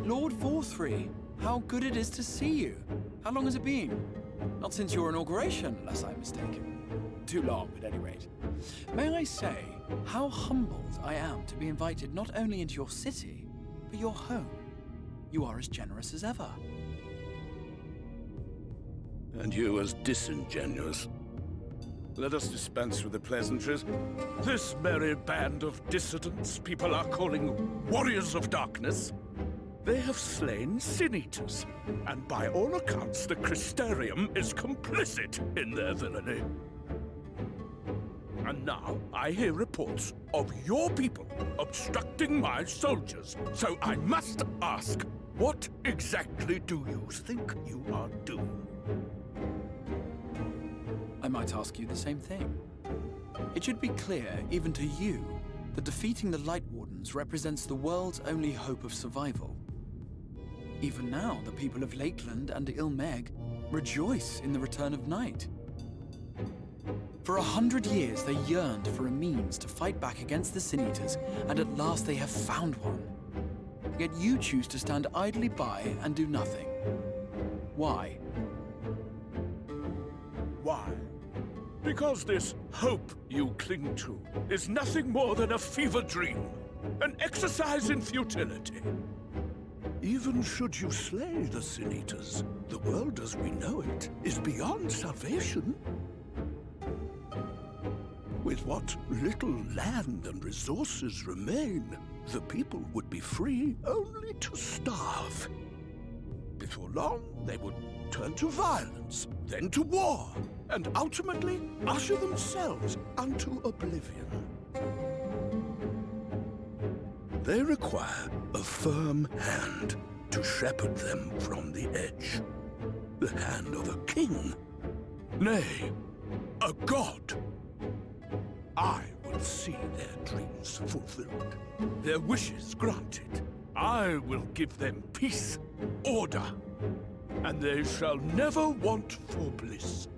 [SPEAKER 8] Lord Vorthry, how good it is to see you. How long has it been? Not since your inauguration, unless I'm mistaken. Too long, at any rate. May I say, how humbled I am to be invited not only into your city, but your home. You are as generous as ever.
[SPEAKER 7] And you as disingenuous. Let us dispense with the pleasantries. This merry band of dissidents people are calling Warriors of Darkness. They have slain Sin-Eaters, and by all accounts the Crystarium is complicit in their villainy. And now I hear reports of your people obstructing my soldiers, so I must ask, what exactly do you think you are doing?
[SPEAKER 8] I might ask you the same thing. It should be clear, even to you, that defeating the Light Wardens represents the world's only hope of survival. Even now, the people of Lakeland and Ilmeg rejoice in the return of night. For 100 years, they yearned for a means to fight back against the Sin-Eaters, and at last they have found one. Yet you choose to stand idly by and do nothing. Why?
[SPEAKER 7] Why? Because this hope you cling to is nothing more than a fever dream, an exercise in futility. Even should you slay the Sin Eaters, the world as we know it is beyond salvation. With what little land and resources remain, the people would be free only to starve. Before long, they would turn to violence, then to war, and ultimately usher themselves unto oblivion. They require a firm hand to shepherd them from the edge. The hand of a king. Nay, a god. I will see their dreams fulfilled, their wishes granted. I will give them peace, order, and they shall never want for bliss.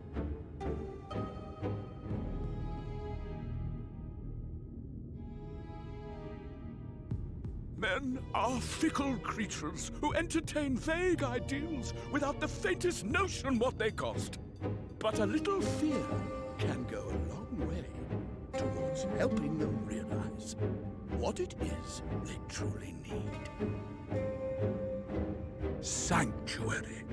[SPEAKER 7] Men are fickle creatures who entertain vague ideals without the faintest notion what they cost. But a little fear can go a long way towards helping them realize what it is they truly need. Sanctuary.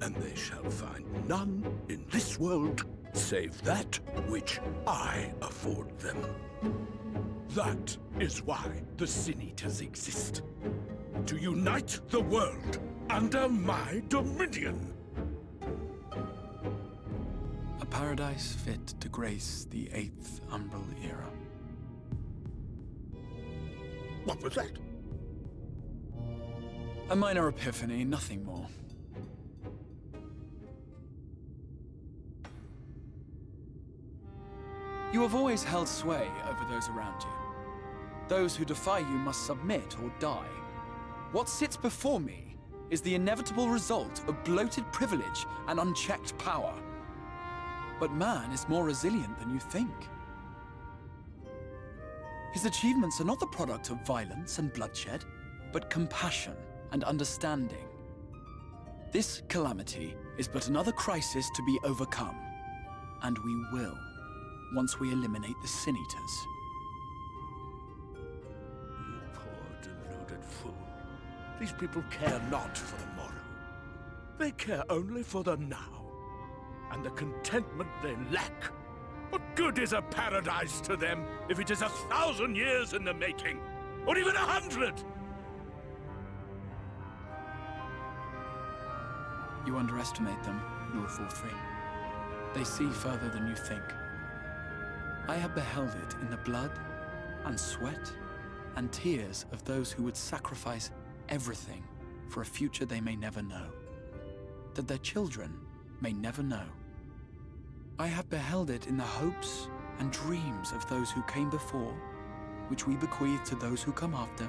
[SPEAKER 7] And they shall find none in this world save that which I afford them. That is why the Sin Eaters exist. To unite the world under my dominion.
[SPEAKER 8] A paradise fit to grace the 8th Umbral era.
[SPEAKER 7] What was that?
[SPEAKER 8] A minor epiphany, nothing more. You have always held sway over those around you. Those who defy you must submit or die. What sits before me is the inevitable result of bloated privilege and unchecked power. But man is more resilient than you think. His achievements are not the product of violence and bloodshed, but compassion and understanding. This calamity is but another crisis to be overcome. And we will, once we eliminate the Sin Eaters.
[SPEAKER 7] You poor deluded fool. These people care not for the morrow. They care only for the now, and the contentment they lack. What good is a paradise to them if it is 1,000 years in the making, or even 100?
[SPEAKER 8] You underestimate them, Lord Forthry. They see further than you think. I have beheld it in the blood and sweat and tears of those who would sacrifice everything for a future they may never know, that their children may never know. I have beheld it in the hopes and dreams of those who came before, which we bequeath to those who come after,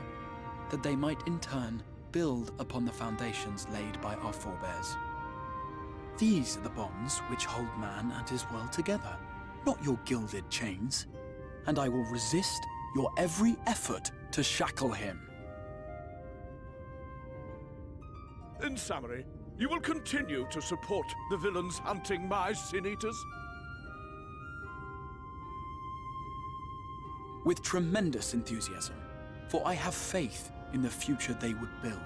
[SPEAKER 8] that they might in turn build upon the foundations laid by our forebears. These are the bonds which hold man and his world together, not your gilded chains, and I will resist your every effort to shackle him.
[SPEAKER 7] In summary, you will continue to support the villains hunting my Sin Eaters?
[SPEAKER 8] With tremendous enthusiasm, for I have faith in the future they would build.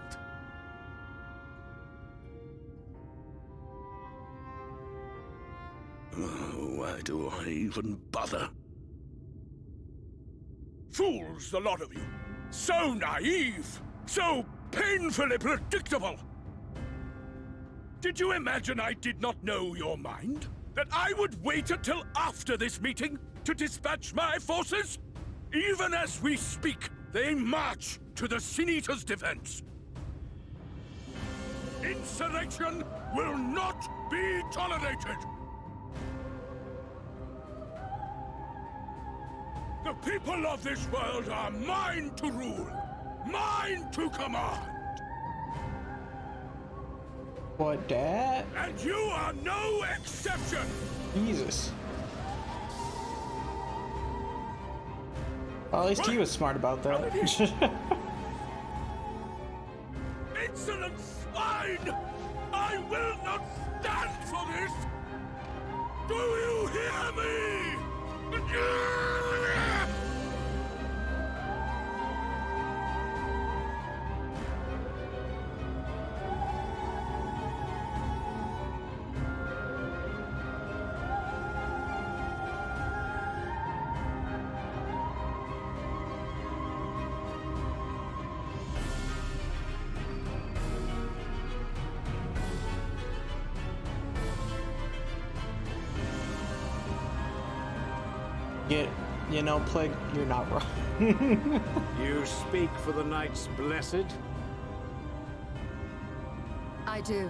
[SPEAKER 7] Why do I even bother? Fools, the lot of you! So naive! So painfully predictable! Did you imagine I did not know your mind? That I would wait until after this meeting to dispatch my forces? Even as we speak, they march to the Sin Eaters' defense. Insurrection will not be tolerated! The people of this world are mine to rule, mine to command.
[SPEAKER 2] What, Dad?
[SPEAKER 7] And you are no exception!
[SPEAKER 2] Jesus. Well, at least he was smart about that.
[SPEAKER 7] Insolent swine! I will not stand for this! Do you hear me?
[SPEAKER 2] You know, Plague, you're not wrong.
[SPEAKER 6] You speak for the Knights Blessed?
[SPEAKER 1] I do.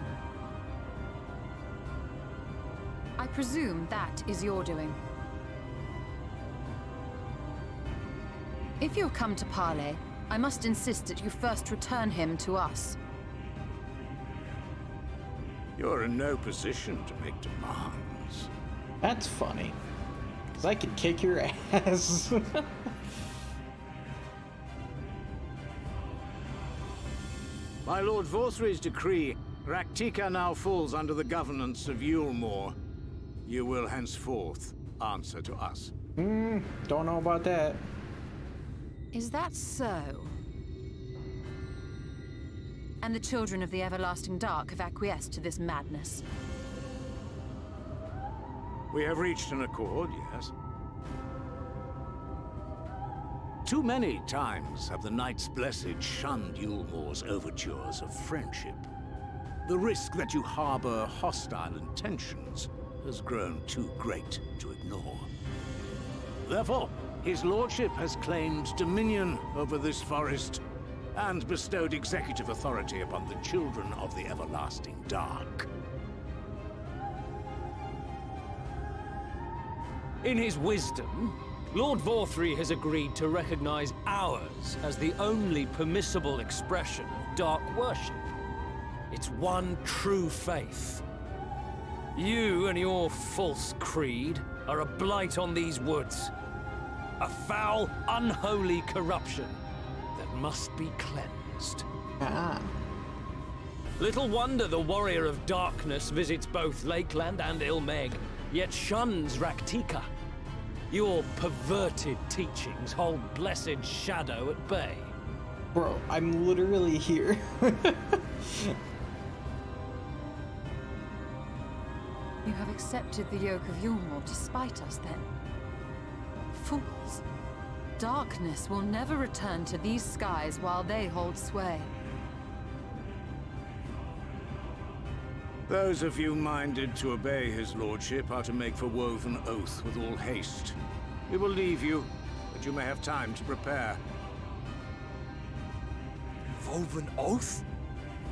[SPEAKER 1] I presume that is your doing. If you have come to parley, I must insist that you first return him to us.
[SPEAKER 6] You're in no position to make demands.
[SPEAKER 2] That's funny. Because I could kick your ass.
[SPEAKER 6] By Lord Vorthry's decree, Raktika now falls under the governance of Yulmore. You will henceforth answer to us.
[SPEAKER 2] Don't know about that.
[SPEAKER 1] Is that so? And the children of the Everlasting Dark have acquiesced to this madness?
[SPEAKER 6] We have reached an accord, yes. Too many times have the Knights Blessed shunned Yulmore's overtures of friendship. The risk that you harbor hostile intentions has grown too great to ignore. Therefore, his lordship has claimed dominion over this forest and bestowed executive authority upon the children of the Everlasting Dark.
[SPEAKER 9] In his wisdom, Lord Vorthry has agreed to recognize ours as the only permissible expression of dark worship. It's one true faith. You and your false creed are a blight on these woods. A foul, unholy corruption that must be cleansed. Little wonder the Warrior of Darkness visits both Lakeland and Ilmeg, yet shuns Raktika. Your perverted teachings hold blessed Shadow at bay.
[SPEAKER 2] Bro, I'm literally here.
[SPEAKER 1] You have accepted the yoke of Yulmore despite us, then? Fools. Darkness will never return to these skies while they hold sway.
[SPEAKER 6] Those of you minded to obey his lordship are to make for Woven Oath with all haste. We will leave you, that you may have time to prepare.
[SPEAKER 3] Woven Oath?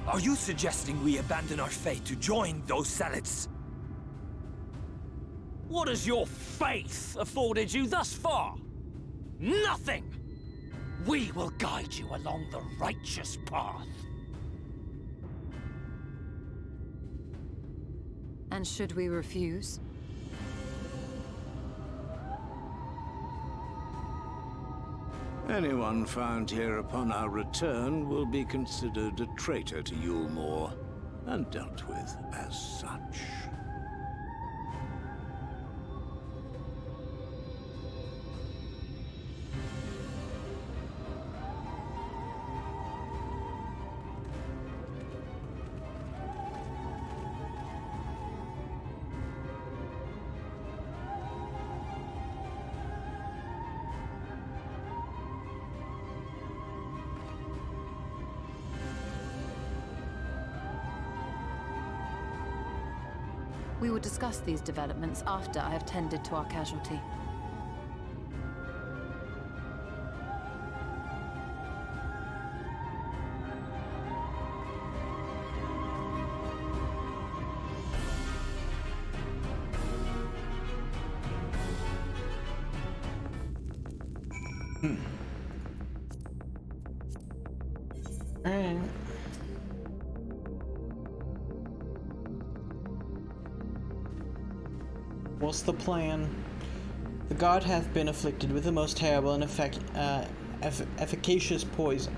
[SPEAKER 3] Are you suggesting we abandon our faith to join those zealots?
[SPEAKER 9] What has your faith afforded you thus far? Nothing! We will guide you along the righteous path.
[SPEAKER 1] And should we refuse?
[SPEAKER 6] Anyone found here upon our return will be considered a traitor to Yulmore, and dealt with as such.
[SPEAKER 1] We will discuss these developments after I have tended to our casualty.
[SPEAKER 2] Alright. What's the plan? The god hath been afflicted with the most terrible and efficacious poison.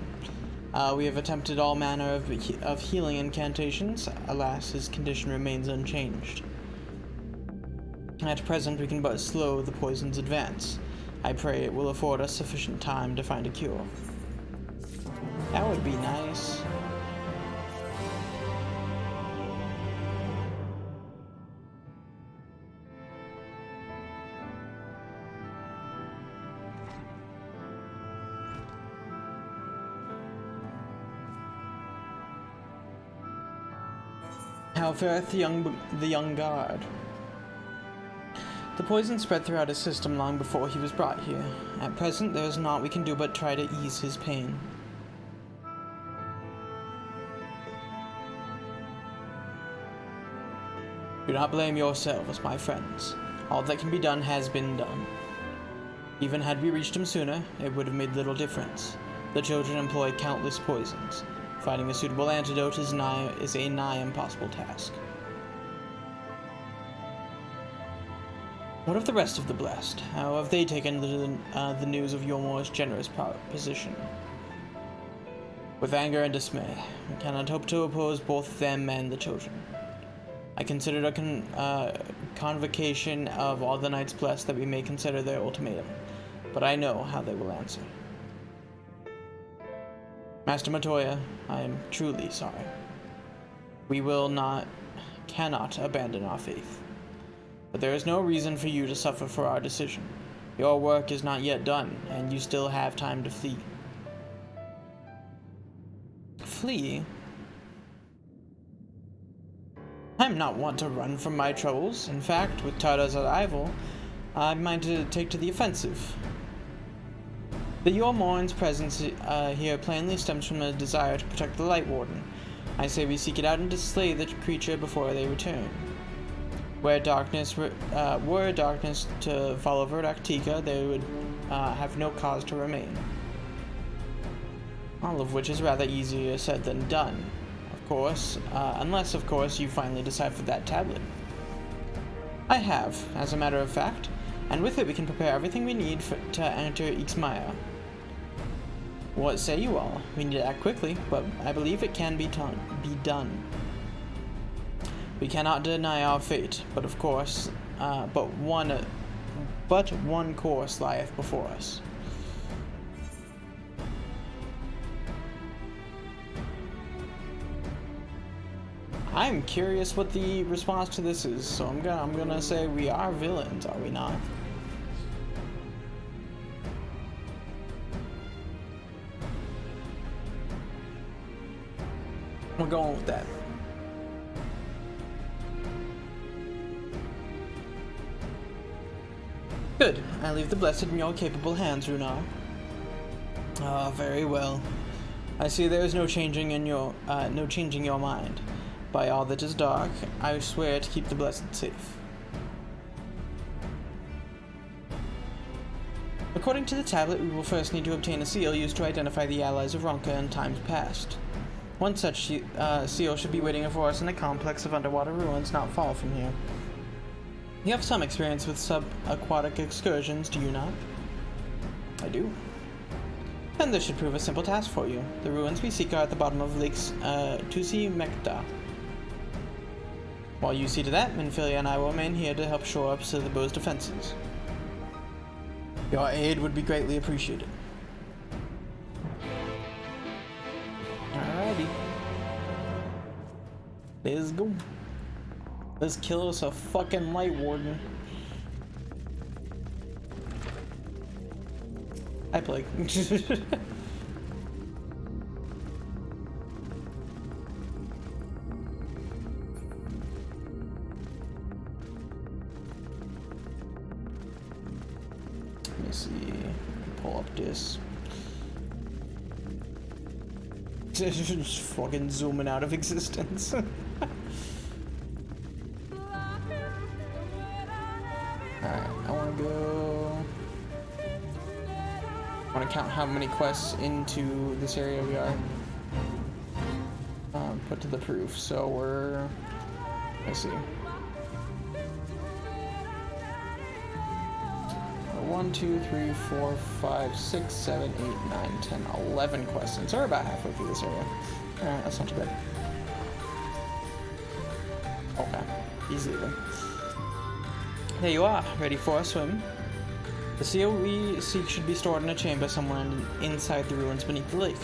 [SPEAKER 2] We have attempted all manner of healing incantations. Alas, his condition remains unchanged. At present, we can but slow the poison's advance. I pray it will afford us sufficient time to find a cure. That would be nice. How fareth the young guard? The poison spread throughout his system long before he was brought here. At present, there is naught we can do but try to ease his pain. Do not blame yourselves, my friends. All that can be done has been done. Even had we reached him sooner, it would have made little difference. The children employ countless poisons. Finding a suitable antidote is a nigh impossible task. What of the rest of the blessed? How have they taken the news of Yulmor's generous proposition? With anger and dismay. We cannot hope to oppose both them and the children. I considered a convocation of all the knights blessed that we may consider their ultimatum, but I know how they will answer. Master Matoya, I am truly sorry. We cannot abandon our faith. But there is no reason for you to suffer for our decision. Your work is not yet done, and you still have time to flee. Flee? I'm not one to run from my troubles. In fact, with Tada's arrival, I might take to the offensive. The Yulmor's presence here plainly stems from a desire to protect the Light Warden. I say we seek it out and to slay the creature before they return. Were darkness to follow Verdactica, they would have no cause to remain. All of which is rather easier said than done. Of course, unless, of course, you finally decide for that tablet. I have, as a matter of fact, and with it we can prepare everything we need to enter Ixmaya. What say you all? We need to act quickly, but I believe it can be done. We cannot deny our fate, but of course, but one course lieth before us. I'm curious what the response to this is, so I'm gonna say we are villains, are we not? We're going with that. Good. I leave the blessed in your capable hands, Runar. Ah, very well. I see there is no changing your mind. By all that is dark, I swear to keep the blessed safe. According to the tablet, we will first need to obtain a seal used to identify the allies of Ronka in times past. One such seal should be waiting for us in a complex of underwater ruins not far from here. You have some experience with sub-aquatic excursions, do you not? I do. Then this should prove a simple task for you. The ruins we seek are at the bottom of Lakes Tusi Mekta. While you see to that, Minfilia and I will remain here to help shore up the bow's defenses. Your aid would be greatly appreciated. Alrighty. Let's go. Let's kill us a fucking Light Warden. Hi, Blake. Let me see. Pull up this. Just fucking zooming out of existence. Alright, I wanna go. I wanna count how many quests into this area we are. Put to the proof. So we're. Let's see. 1, 2, 3, 4, 5, 6, 7, 8, 9, 10, 11 questions. So we're about halfway through this area. Alright, that's not too bad. Okay, easily then. There you are, ready for a swim. The seal we seek should be stored in a chamber somewhere inside the ruins beneath the lake.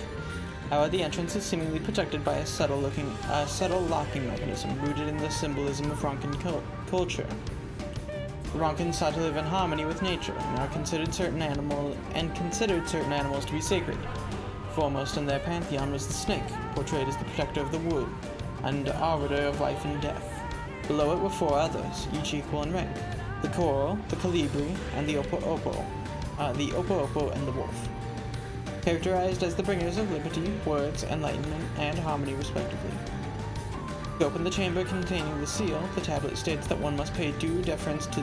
[SPEAKER 2] However, the entrance is seemingly protected by a subtle locking mechanism rooted in the symbolism of Ronkan culture. The Ronkans sought to live in harmony with nature and are considered certain animals to be sacred. Foremost in their pantheon was the snake, portrayed as the protector of the womb and arbiter of life and death. Below it were 4 others, each equal in rank. the coral, the colibri, and the opo-opo. The opo-opo and the wolf. Characterized as the bringers of liberty, words, enlightenment, and harmony respectively. To open the chamber containing the seal, the tablet states that one must pay due deference to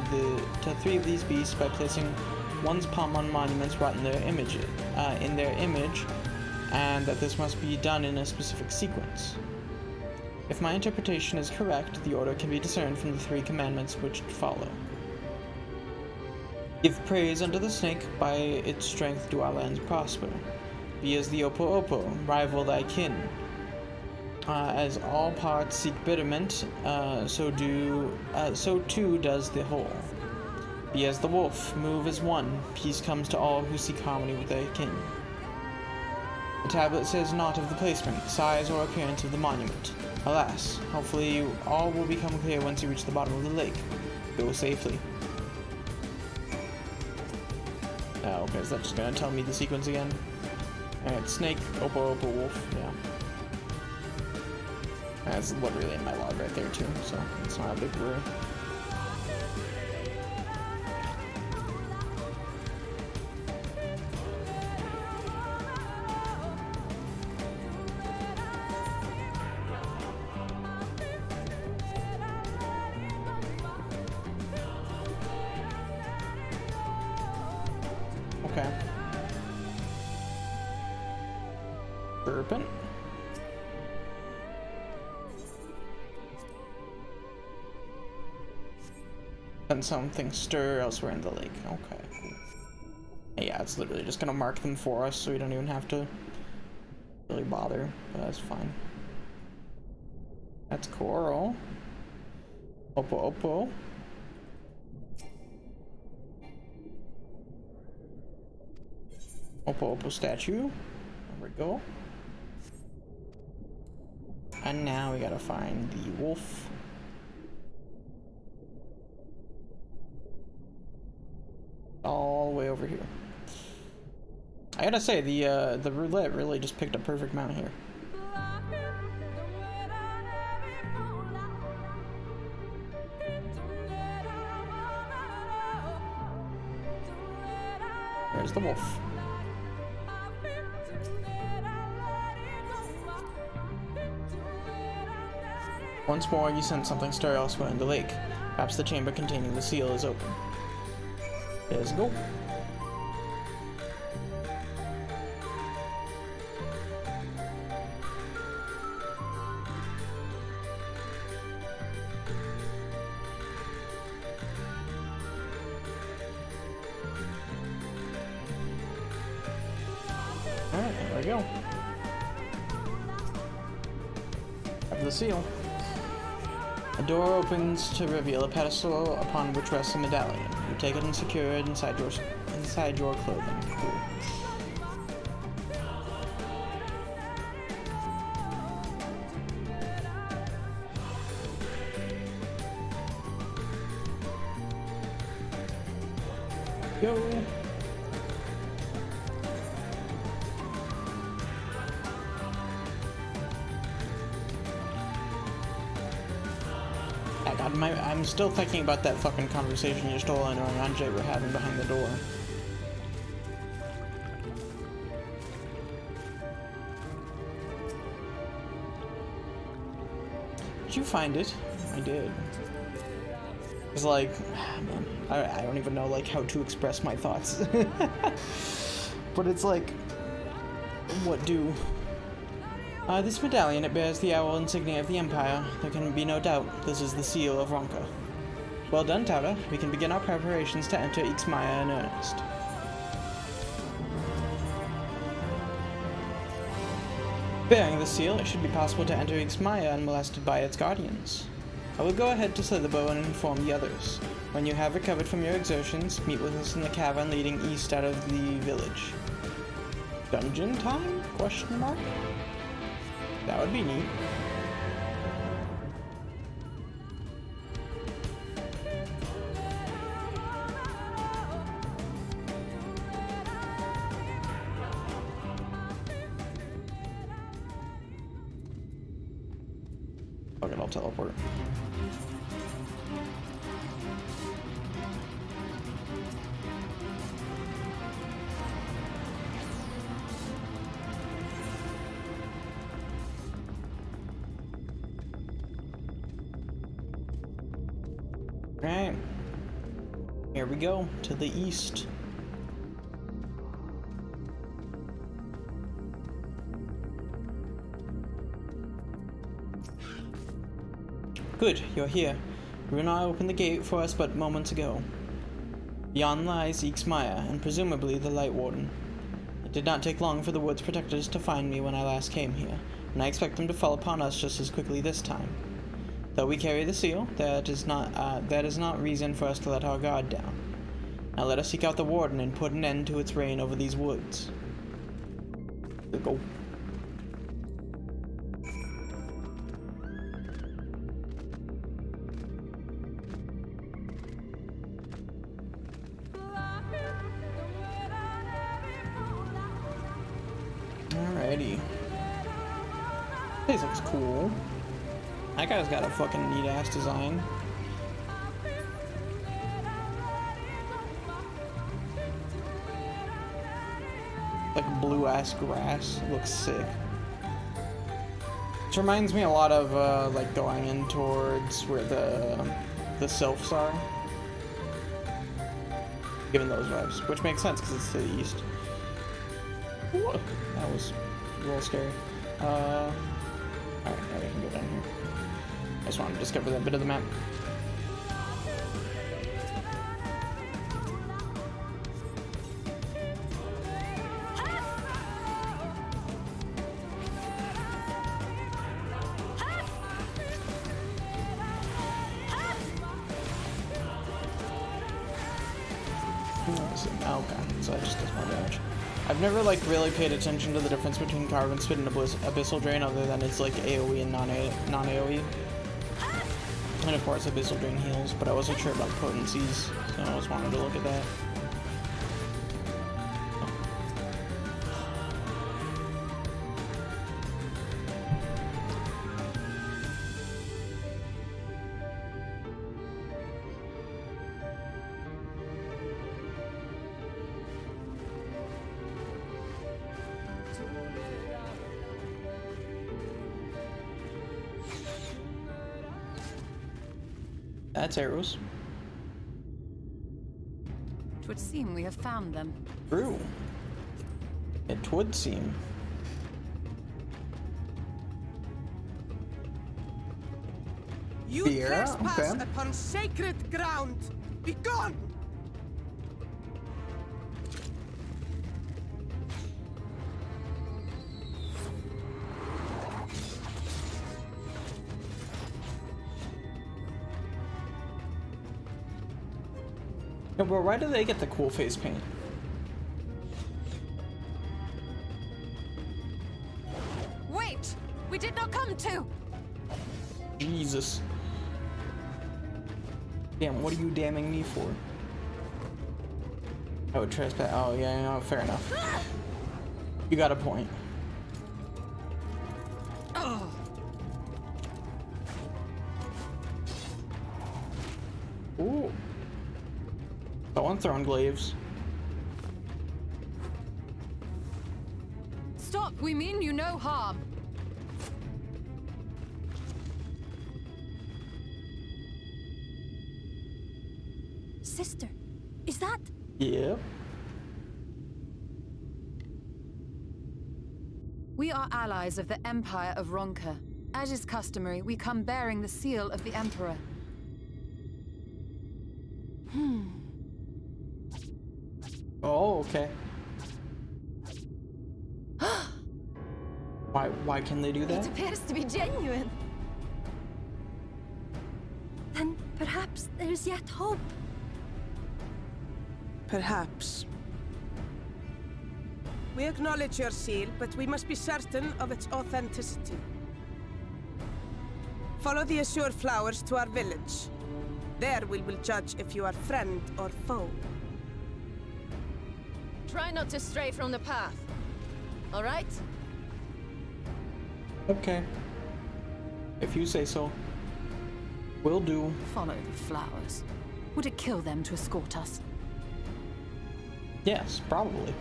[SPEAKER 2] 3 of these beasts by placing one's palm on monuments wrought in their image, and that this must be done in a specific sequence. If my interpretation is correct, the order can be discerned from the 3 commandments which follow. Give praise unto the snake, by its strength do our lands prosper. Be as the opo-opo, rival thy kin. As all parts seek betterment, so too does the whole. Be as the wolf, move as one, peace comes to all who seek harmony with their kin. The tablet says naught of the placement, size, or appearance of the monument. Alas, hopefully all will become clear once you reach the bottom of the lake. Go safely. Oh, okay, is that just gonna tell me the sequence again? Alright, snake, opo-opo, wolf, yeah. That's literally in my log right there too, so it's not a big worry. Okay. Serpent. And something stir elsewhere in the lake. Okay, cool. Yeah, it's literally just gonna mark them for us, so we don't even have to really bother, but that's fine. That's coral. Opo-opo. Opo-opo statue. There we go. And now we gotta find the wolf. All the way over here. I gotta say, the roulette really just picked a perfect mount here. There's the wolf. Once more, you sense something stir elsewhere in the lake. Perhaps the chamber containing the seal is open. Let's go. Alright, there we go. Have the seal. A door opens to reveal a pedestal upon which rests a medallion. You take it and secure it inside your clothing. Cool. Go. God, I'm still thinking about that fucking conversation you stole and Anjay were having behind the door. Did you find it? I did. It's like, man, I don't even know like how to express my thoughts. But it's like, what do? This medallion, it bears the owl insignia of the Empire. There can be no doubt this is the seal of Ronka. Well done, Tauta. We can begin our preparations to enter Ixmaya in earnest. Bearing the seal, it should be possible to enter Ixmaya unmolested by its guardians. I will go ahead to Slitherbow and inform the others. When you have recovered from your exertions, meet with us in the cavern leading east out of the village. Dungeon time? Question mark? That would be neat. Okay, I'll teleport. we go, to the east. Good, you're here. Runa opened the gate for us but moments ago. Beyond lies Ixmaya, and presumably the Light Warden. It did not take long for the Woods Protectors to find me when I last came here, and I expect them to fall upon us just as quickly this time. Though we carry the seal, that is not reason for us to let our guard down. Now let us seek out the Warden and put an end to its reign over these woods. Let's go. Alrighty. This looks cool. That guy's got a fucking neat ass design. Like blue ass grass. It looks sick. This reminds me a lot of like going in towards where the sylphs are. Given those vibes, which makes sense because it's to the east. Whoa, that was a little scary. Alright, now we can go down here. I just wanted to discover that bit of the map. Okay, so that just does more damage. I've never like really paid attention to the difference between Carbon Spit and Abyssal Drain other than it's like AoE and non-AoE. And of course Abyssal Drain heals, but I wasn't sure about potencies, so I just wanted to look at that. That's arrows.
[SPEAKER 1] It would seem we have found them.
[SPEAKER 2] True. It would seem.
[SPEAKER 10] You trespass upon sacred ground. Be gone!
[SPEAKER 2] No, but why do they get the cool face paint?
[SPEAKER 1] Wait! We did not come to!
[SPEAKER 2] Jesus. Damn, what are you damning me for? I would trespass. Oh, yeah, no, fair enough. You got a point. Ooh. Someone throwing glaives.
[SPEAKER 1] Stop! We mean you no harm.
[SPEAKER 4] Sister, is that?
[SPEAKER 2] Yeah.
[SPEAKER 1] We are allies of the Empire of Ronka. As is customary, we come bearing the seal of the Emperor.
[SPEAKER 2] Oh, okay. Why can they do that?
[SPEAKER 4] It appears to be genuine. Then perhaps there is yet hope.
[SPEAKER 10] Perhaps. We acknowledge your seal, but we must be certain of its authenticity. Follow the azure flowers to our village. There we will judge if you are friend or foe.
[SPEAKER 11] Try not to stray from the path. All right?
[SPEAKER 2] Okay. If you say so. Will do.
[SPEAKER 1] Follow the flowers. Would it kill them to escort us?
[SPEAKER 2] Yes, probably.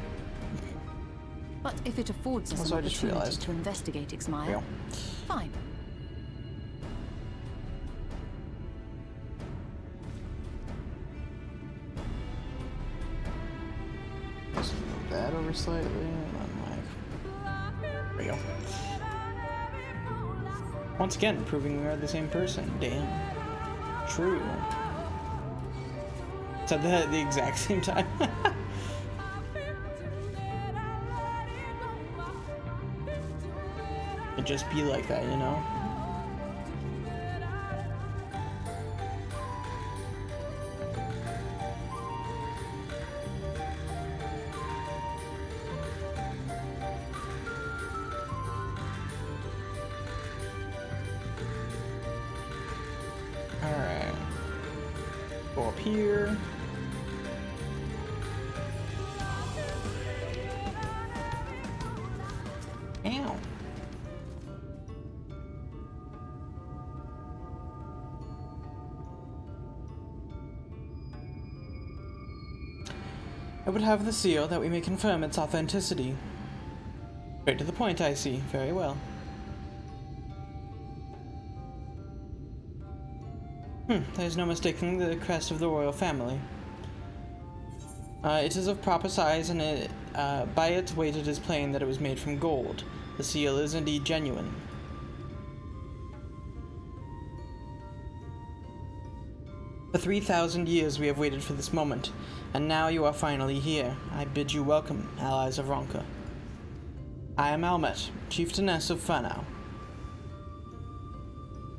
[SPEAKER 1] But if it affords us
[SPEAKER 2] Also,
[SPEAKER 1] an
[SPEAKER 2] I just
[SPEAKER 1] opportunity
[SPEAKER 2] realized.
[SPEAKER 1] to investigate Ixmaya,
[SPEAKER 2] Yeah.
[SPEAKER 1] fine.
[SPEAKER 2] Just move that over slightly, and I'm like, there we go. Once again, proving we are the same person. Damn. True. Said that at the exact same time. It'd just be like that, you know? Alright. Go up here. Ow. I would have the seal that we may confirm its authenticity. Straight to the point, I see. Very well. There's no mistaking the crest of the royal family. It is of proper size, and by its weight it is plain that it was made from gold. The seal is indeed genuine. For 3,000 years we have waited for this moment, and now you are finally here. I bid you welcome, allies of Ronka. I am Almet, chieftainess of Fanau.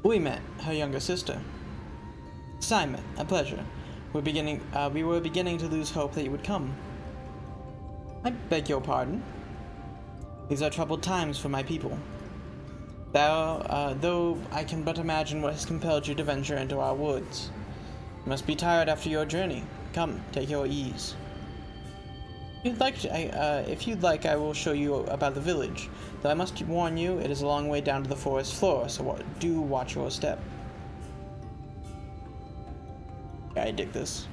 [SPEAKER 2] We met, her younger sister. Simon, a pleasure. We were beginning to lose hope that you would come. I beg your pardon. These are troubled times for my people. Though I can but imagine what has compelled you to venture into our woods. You must be tired after your journey. Come, take your ease. If you'd like, I will show you about the village. Though I must warn you, it is a long way down to the forest floor, so do watch your step. Yeah, I dig this.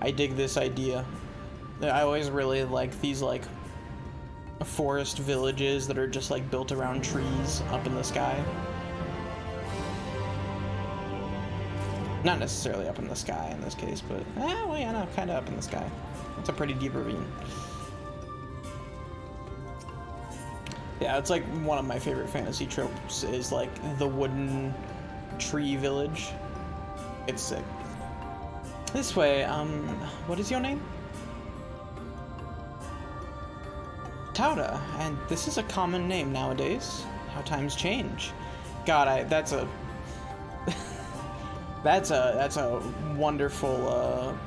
[SPEAKER 2] I dig this idea. I always really like these, like, forest villages that are just, like, built around trees up in the sky. Not necessarily up in the sky in this case, but, well, yeah, no, kind of up in the sky. It's a pretty deep ravine. Yeah, it's like one of my favorite fantasy tropes is, like, the wooden tree village. It's sick. This way, what is your name? Tauda, and this is a common name nowadays. How times change. God, that's a that's a wonderful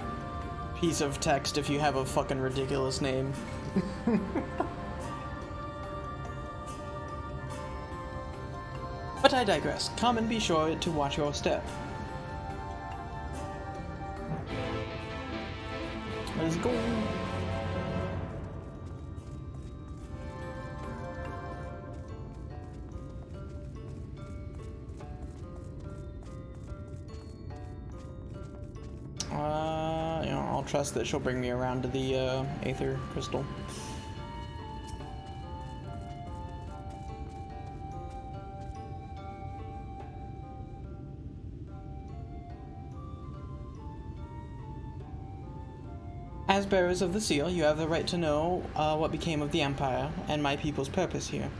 [SPEAKER 2] piece of text if you have a fucking ridiculous name. But I digress. Come and be sure to watch your step. Let's go. You know, I'll trust that she'll bring me around to the Aether Crystal. As bearers of the seal, you have the right to know what became of the Empire and my people's purpose here.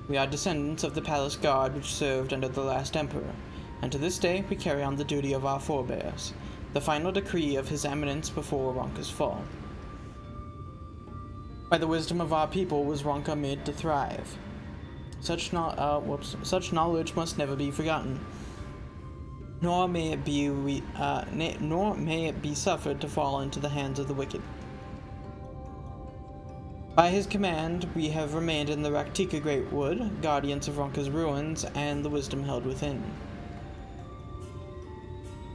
[SPEAKER 2] We are descendants of the palace guard which served under the last emperor, and to this day we carry on the duty of our forebears, the final decree of His Eminence before Ronka's fall. By the wisdom of our people was Ronka made to thrive. Such knowledge must never be forgotten. Nor may it be suffered to fall into the hands of the wicked. By his command, we have remained in the Raktika Great Wood, guardians of Ronka's ruins and the wisdom held within.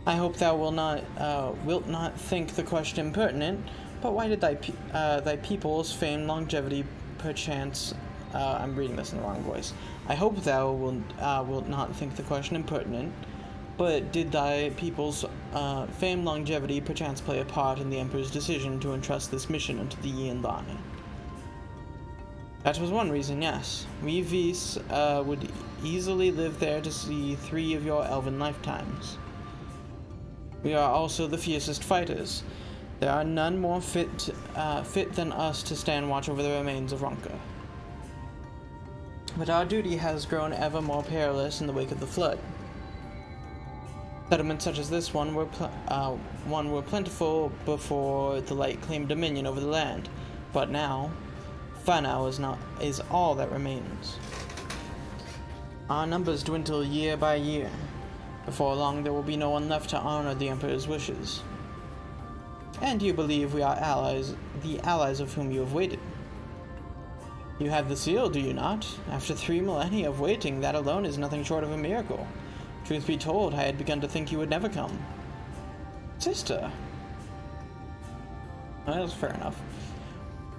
[SPEAKER 2] I hope thou wilt not think the question impertinent, but why did thy people's famed longevity perchance? I'm reading this in the wrong voice. I hope thou wilt not think the question impertinent. But did thy people's famed longevity perchance play a part in the Emperor's decision to entrust this mission unto the Yinlani? That was one reason, yes. We Vis would easily live there to see 3 of your elven lifetimes. We are also the fiercest fighters, There are none more fit than us to stand watch over the remains of Ronka. But our duty has grown ever more perilous in the wake of the flood. Settlements such as this one were plentiful before the light claimed dominion over the land, but now, Fanau is all that remains. Our numbers dwindle year by year. Before long, there will be no one left to honor the Emperor's wishes. And you believe we are allies, the allies of whom you have waited. You have the seal, do you not? After 3 millennia of waiting, that alone is nothing short of a miracle. Truth be told, I had begun to think you would never come. Sister. Well, that's fair enough.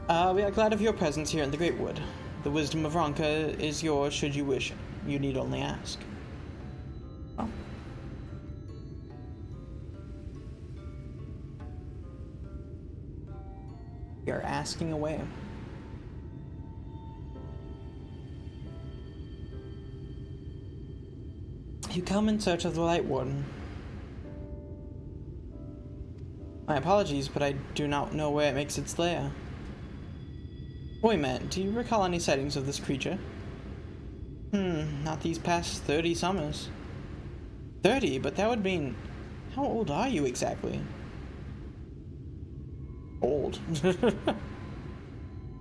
[SPEAKER 2] We are glad of your presence here in the Great Wood. The wisdom of Ronka is yours should you wish it. You need only ask. Oh. We are asking away. You come in search of the Light Warden. My apologies, but I do not know where it makes its lair. Boy, man, do you recall any sightings of this creature? Not these past 30 summers. 30? But that would mean... How old are you exactly? Old.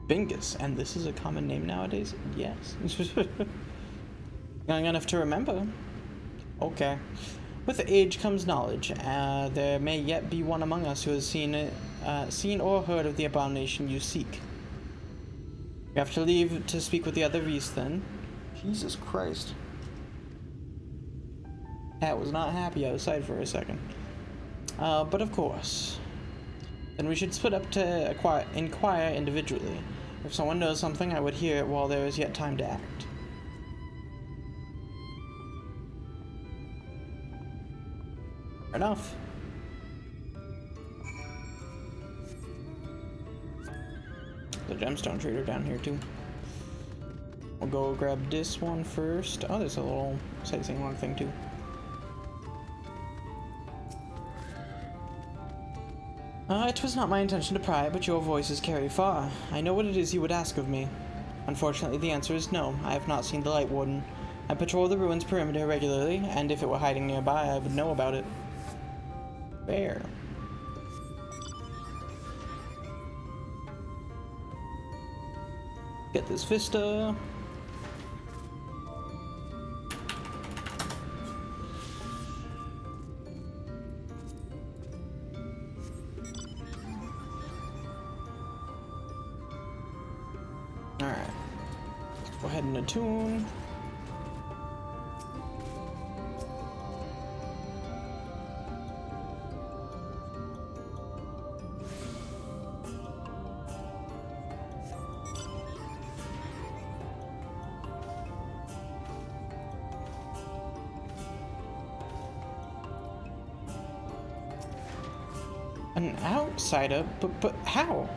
[SPEAKER 2] Bingus. And this is a common name nowadays? Yes. Young enough to remember. Okay. With age comes knowledge. There may yet be one among us who has seen or heard of the abomination you seek. You have to leave to speak with the other Reese then. Jesus Christ. Cat was not happy outside for a second. But of course. Then we should split up to inquire individually. If someone knows something, I would hear it while there is yet time to act. Fair enough. The gemstone trader down here too. We'll go grab this one first. Oh, there's a little sightseeing log thing too. It was not my intention to pry, but your voices carry far. I know what it is you would ask of me. Unfortunately, the answer is no. I have not seen the Light Warden. I patrol the ruins perimeter regularly, and if it were hiding nearby, I would know about it. Fair. Get this Vista. Alright. Let's go ahead and attune. An outsider? But how?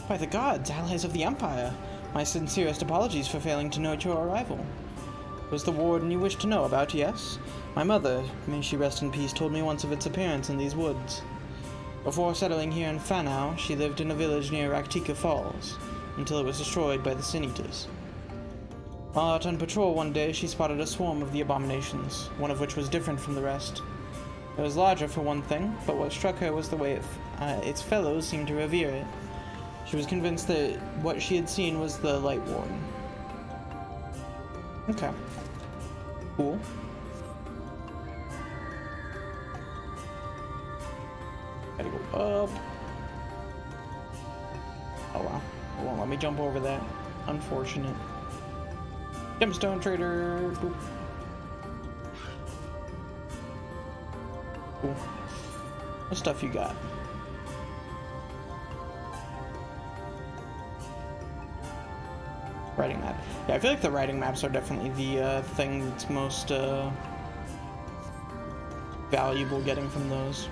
[SPEAKER 2] By the gods, allies of the Empire. My sincerest apologies for failing to note your arrival. Was the warden you wished to know about, yes? My mother, may she rest in peace, told me once of its appearance in these woods. Before settling here in Fanau, she lived in a village near Raktika Falls, until it was destroyed by the Sin Eaters. While out on patrol one day, she spotted a swarm of the abominations, one of which was different from the rest. It was larger for one thing, but what struck her was the way its fellows seemed to revere it. She was convinced that what she had seen was the Light Warden. Okay. Cool. Gotta go up. Oh wow. It won't let me jump over that. Unfortunate. Gemstone trader. Boop. Cool. What stuff you got? Writing map. Yeah, I feel like the writing maps are definitely the thing that's most valuable getting from those.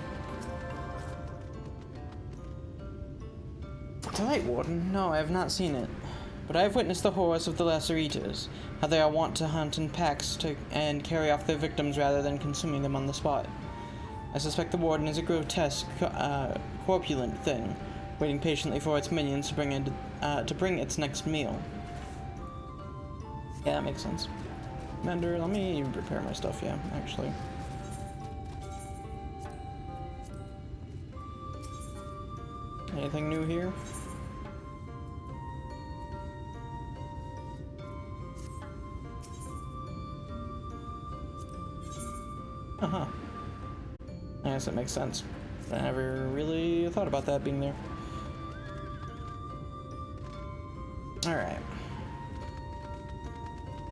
[SPEAKER 2] The Light Warden? No, I have not seen it. But I have witnessed the horrors of the Lesser Eaters, how they are wont to hunt in packs and carry off their victims rather than consuming them on the spot. I suspect the warden is a grotesque, corpulent thing, waiting patiently for its minions to bring its next meal. Yeah, that makes sense. Mender, let me repair my stuff, yeah, actually. Anything new here? Uh-huh. I guess that makes sense. I never really thought about that being there. Alright.